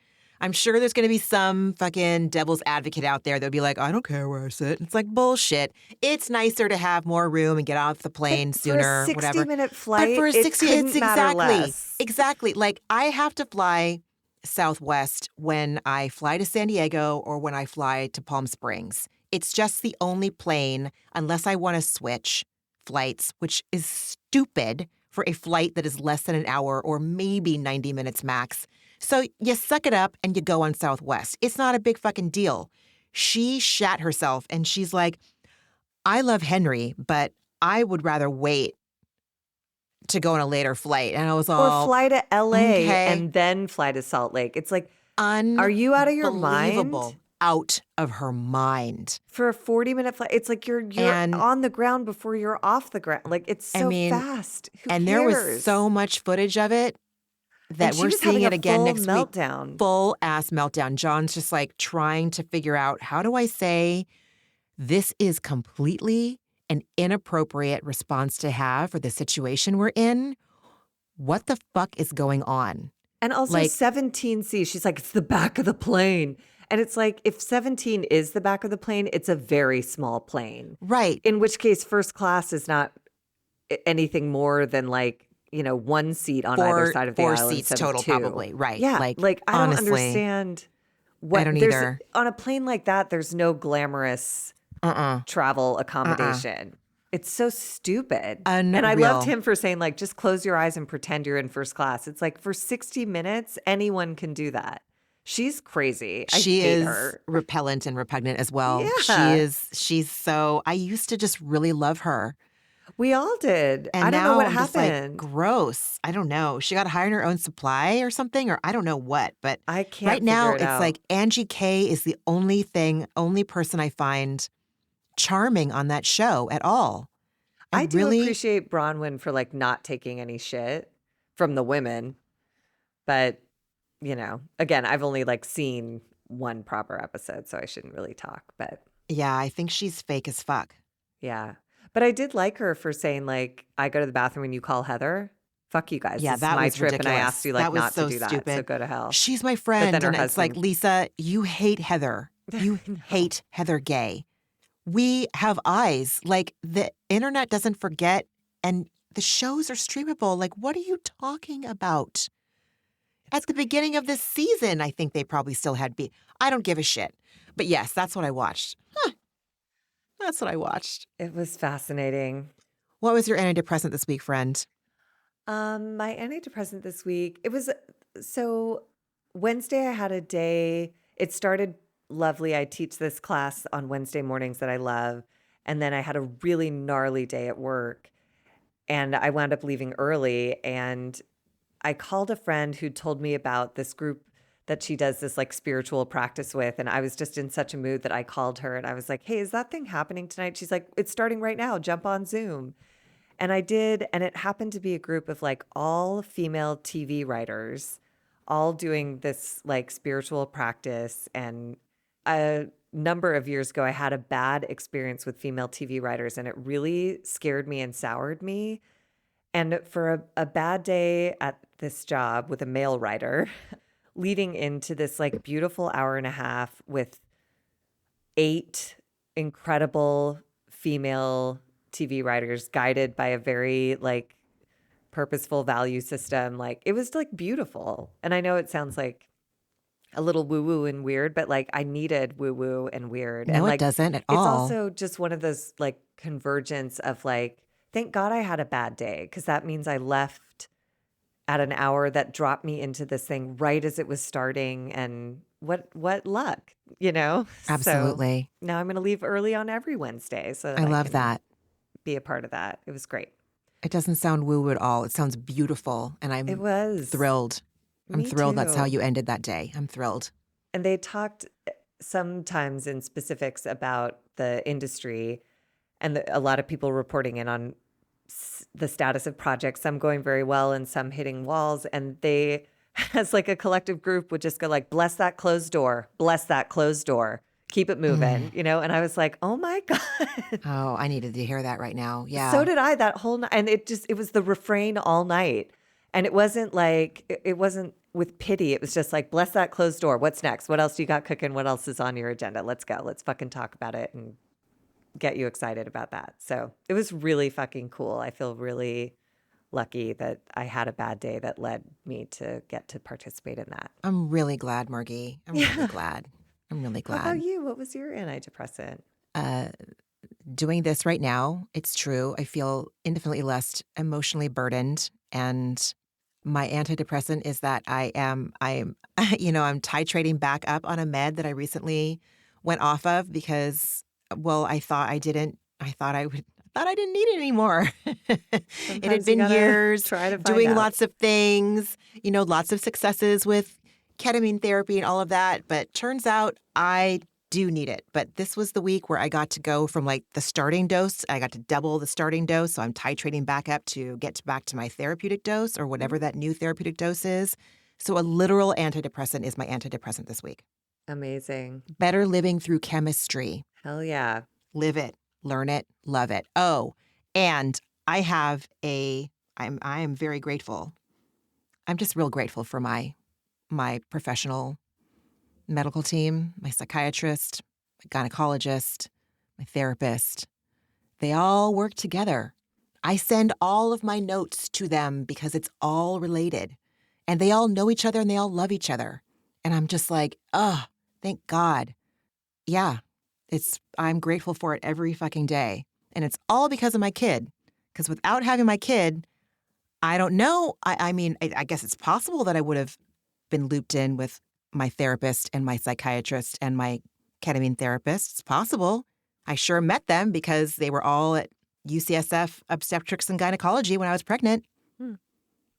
I'm sure there's going to be some fucking devil's advocate out there that'll be like, I don't care where I sit. It's like bullshit. It's nicer to have more room and get off the But plane for a sooner, whatever. 60-minute But for flight, a it 60, it's couldn't matter exactly, less. exactly. Like, I have to fly Southwest when I fly to San Diego or when I fly to Palm Springs. It's just the only plane, unless I want to switch flights, which is stupid for a flight that is less than an hour or maybe 90 minutes max. So you suck it up and you go on Southwest. It's not a big fucking deal. She shat herself and she's like, I love Henry, but I would rather wait to go on a later flight. And I was Or all, fly to LA okay, and then fly to Salt Lake. It's like, are you out of your mind? unbelievable, out of her mind. For a 40-minute flight, it's like you're And on the ground before you're off the ground. Like, it's I so mean, fast. Who and there was cares? so much footage of it And that she we're was seeing having it a again full next week. meltdown. Full ass meltdown. John's just like trying to figure out, how do I say this is completely an inappropriate response to have for the situation we're in? What the fuck is going on? And also Like, 17C, she's like, it's the back of the plane. And it's like, if 17 is the back of the plane, it's a very small plane. right. In which case, first class is not anything more than like, one seat on either side of the Four aisle seats instead of total, two. probably. Right. Yeah. Like, Like, I don't honestly, understand I what don't there's either. on a plane like that. There's no glamorous travel accommodation. It's so stupid. And I loved Unreal. him for saying, like, just close your eyes and pretend you're in first class. It's like, for 60 minutes, anyone can do that. She's crazy. I She hate is her. repellent and repugnant as well. Yeah. She's so, I used to just really love her. We all did. And I don't know now what I'm just like, happened. gross. I don't know. She got hired her own supply or something, or I don't know what. But I right can't now, figure it it's out. like Angie K is the only person I find charming on that show at all. I do really, appreciate Bronwyn for like not taking any shit from the women. But, again, I've only like seen one proper episode, so I shouldn't really talk. But yeah, I think she's fake as fuck. yeah. But I did like her for saying, like, I go to the bathroom and you call Heather. Fuck you guys. Yeah, This is that my was trip and I asked ridiculous. you like That was not to so do that. So stupid. go to hell. She's my But then friend. her And it's like, husband. Lisa, you hate Heather. You No. hate Heather Gay. We have eyes. Like, the internet doesn't forget, and the shows are streamable. Like, what are you talking about? At the beginning of this season, I think they probably still had beat. I don't give a shit. But yes, that's what I watched. That's what I watched. It was fascinating. What was your antidepressant this week, friend? My antidepressant this week, it was so Wednesday I had a day. It started lovely. I teach this class on Wednesday mornings that I love. And then I had a really gnarly day at work and I wound up leaving early. And I called a friend who told me about this group that she does this like spiritual practice with. And I was just in such a mood that I called her and I was like, hey, is that thing happening tonight? She's like, it's starting right now. Jump on Zoom. And I did, and it happened to be a group of like all female TV writers, all doing this like spiritual practice. And a number of years ago, I had a bad experience with female TV writers, and it really scared me and soured me. And for a bad day at this job with a male writer, leading into this like beautiful hour and a half with 8 incredible female TV writers guided by a very like purposeful value system. Like it was like beautiful. And I know it sounds like a little woo woo and weird, but like I needed woo woo and weird. No, And it like doesn't at it's all. also just one of those like convergence of like, thank God I had a bad day because that means I left at an hour that dropped me into this thing right as it was starting. And what luck, So Absolutely. now I'm going to leave early on every Wednesday so that I I love can that. be a part of that. It was great. It doesn't sound woo-woo at all. It sounds beautiful, and It I'm was. thrilled. I'm Me thrilled that's how too. you ended that day. I'm thrilled. And they talked sometimes in specifics about the industry and a lot of people reporting in on the status of projects, some going very well and some hitting walls. And they, as like a collective group, would just go like, bless that closed door, bless that closed door, keep it moving, And I was like, oh my God. Oh, I needed to hear that right now. Yeah. So did I that whole night. And it was the refrain all night. And it wasn't like, it wasn't with pity. It was just like, bless that closed door. What's next? What else do you got cooking? What else is on your agenda? Let's go. Let's fucking talk about it and get you excited about that. So it was really fucking cool. I feel really lucky that I had a bad day that led me to get to participate in that. I'm really glad, Margie. I'm really glad. I'm really How glad. about you? What was your antidepressant? Doing this right now, it's true. I feel infinitely less emotionally burdened, and my antidepressant is that I'm I'm titrating back up on a med that I recently went off of because, well, I thought I didn't. I thought I didn't need it anymore. It had Sometimes you been gotta years try to find doing out. lots of things, lots of successes with ketamine therapy and all of that. But turns out I do need it. But this was the week where I got to go from like the starting dose. I got to double the starting dose. So I'm titrating back up to get back to my therapeutic dose or whatever that new therapeutic dose is. So a literal antidepressant is my antidepressant this week. Amazing. Better living through chemistry. Hell yeah. Live it, learn it, love it. Oh, and I am very grateful. I'm just real grateful for my professional medical team, my psychiatrist, my gynecologist, my therapist. They all work together. I send all of my notes to them because it's all related. And they all know each other and they all love each other. And I'm just like, oh, thank God. Yeah, I'm grateful for it every fucking day. And it's all because of my kid. Because without having my kid, I don't know. I mean, I guess it's possible that I would have been looped in with my therapist and my psychiatrist and my ketamine therapist. It's possible. I sure met them because they were all at UCSF obstetrics and gynecology when I was pregnant.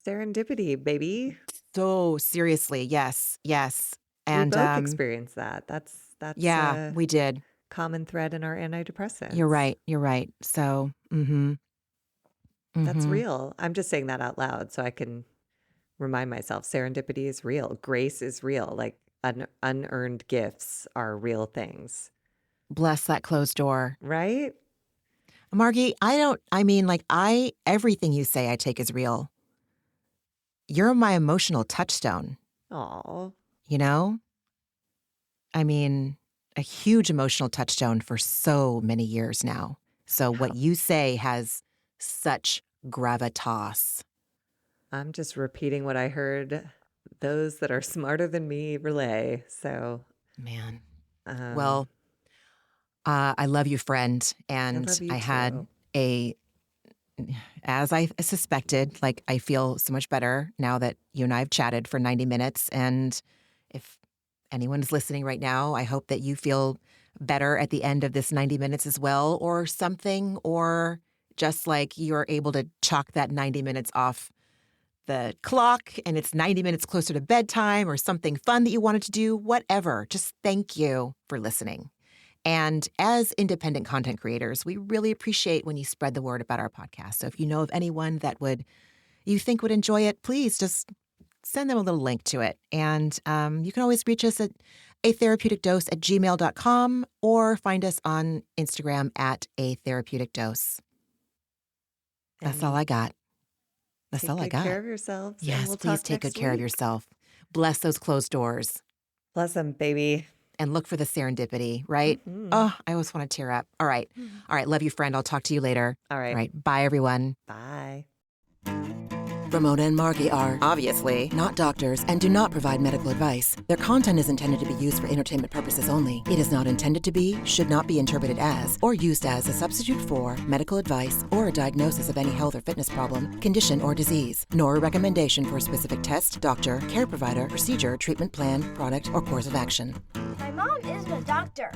Serendipity, baby. So seriously, yes. We And both experienced that. That's yeah, a we did. common thread in our antidepressants. You're right. So, That's real. I'm just saying that out loud so I can remind myself serendipity is real. Grace is real. Like unearned gifts are real things. Bless that closed door. Right? Margie, everything you say I take as real. You're my emotional touchstone, Aw. you know? I mean, a huge emotional touchstone for so many years now. So what you say has such gravitas. I'm just repeating what I heard those that are smarter than me relay. So, Man. um, I love you, friend. I And love you I had too. as I suspected, like I feel so much better now that you and I have chatted for 90 minutes. And if anyone is listening right now, I hope that you feel better at the end of this 90 minutes as well, or something, or just like you're able to chalk that 90 minutes off the clock and it's 90 minutes closer to bedtime or something fun that you wanted to do, whatever. Just thank you for listening. And as independent content creators, we really appreciate when you spread the word about our podcast. So if you know of anyone that you think would enjoy it, please just send them a little link to it. And you can always reach us at atherapeuticdose@gmail.com or find us on Instagram at A Therapeutic Dose. That's all I got. That's all I got. Take good care of yourselves. Yes, and we'll please talk take good next care of week. yourself. Bless those closed doors. Bless them, baby. And look for the serendipity, right? Oh, I always want to tear up. All right. Love you, friend. I'll talk to you later. All right. All right. Bye, everyone. Bye. Ramona and Margie are Obviously not doctors and do not provide medical advice. Their content is intended to be used for entertainment purposes only. It is not intended to be, should not be interpreted as, or used as a substitute for medical advice or a diagnosis of any health or fitness problem, condition, or disease, nor a recommendation for a specific test, doctor, care provider, procedure, treatment plan, product, or course of action. My mom isn't a doctor.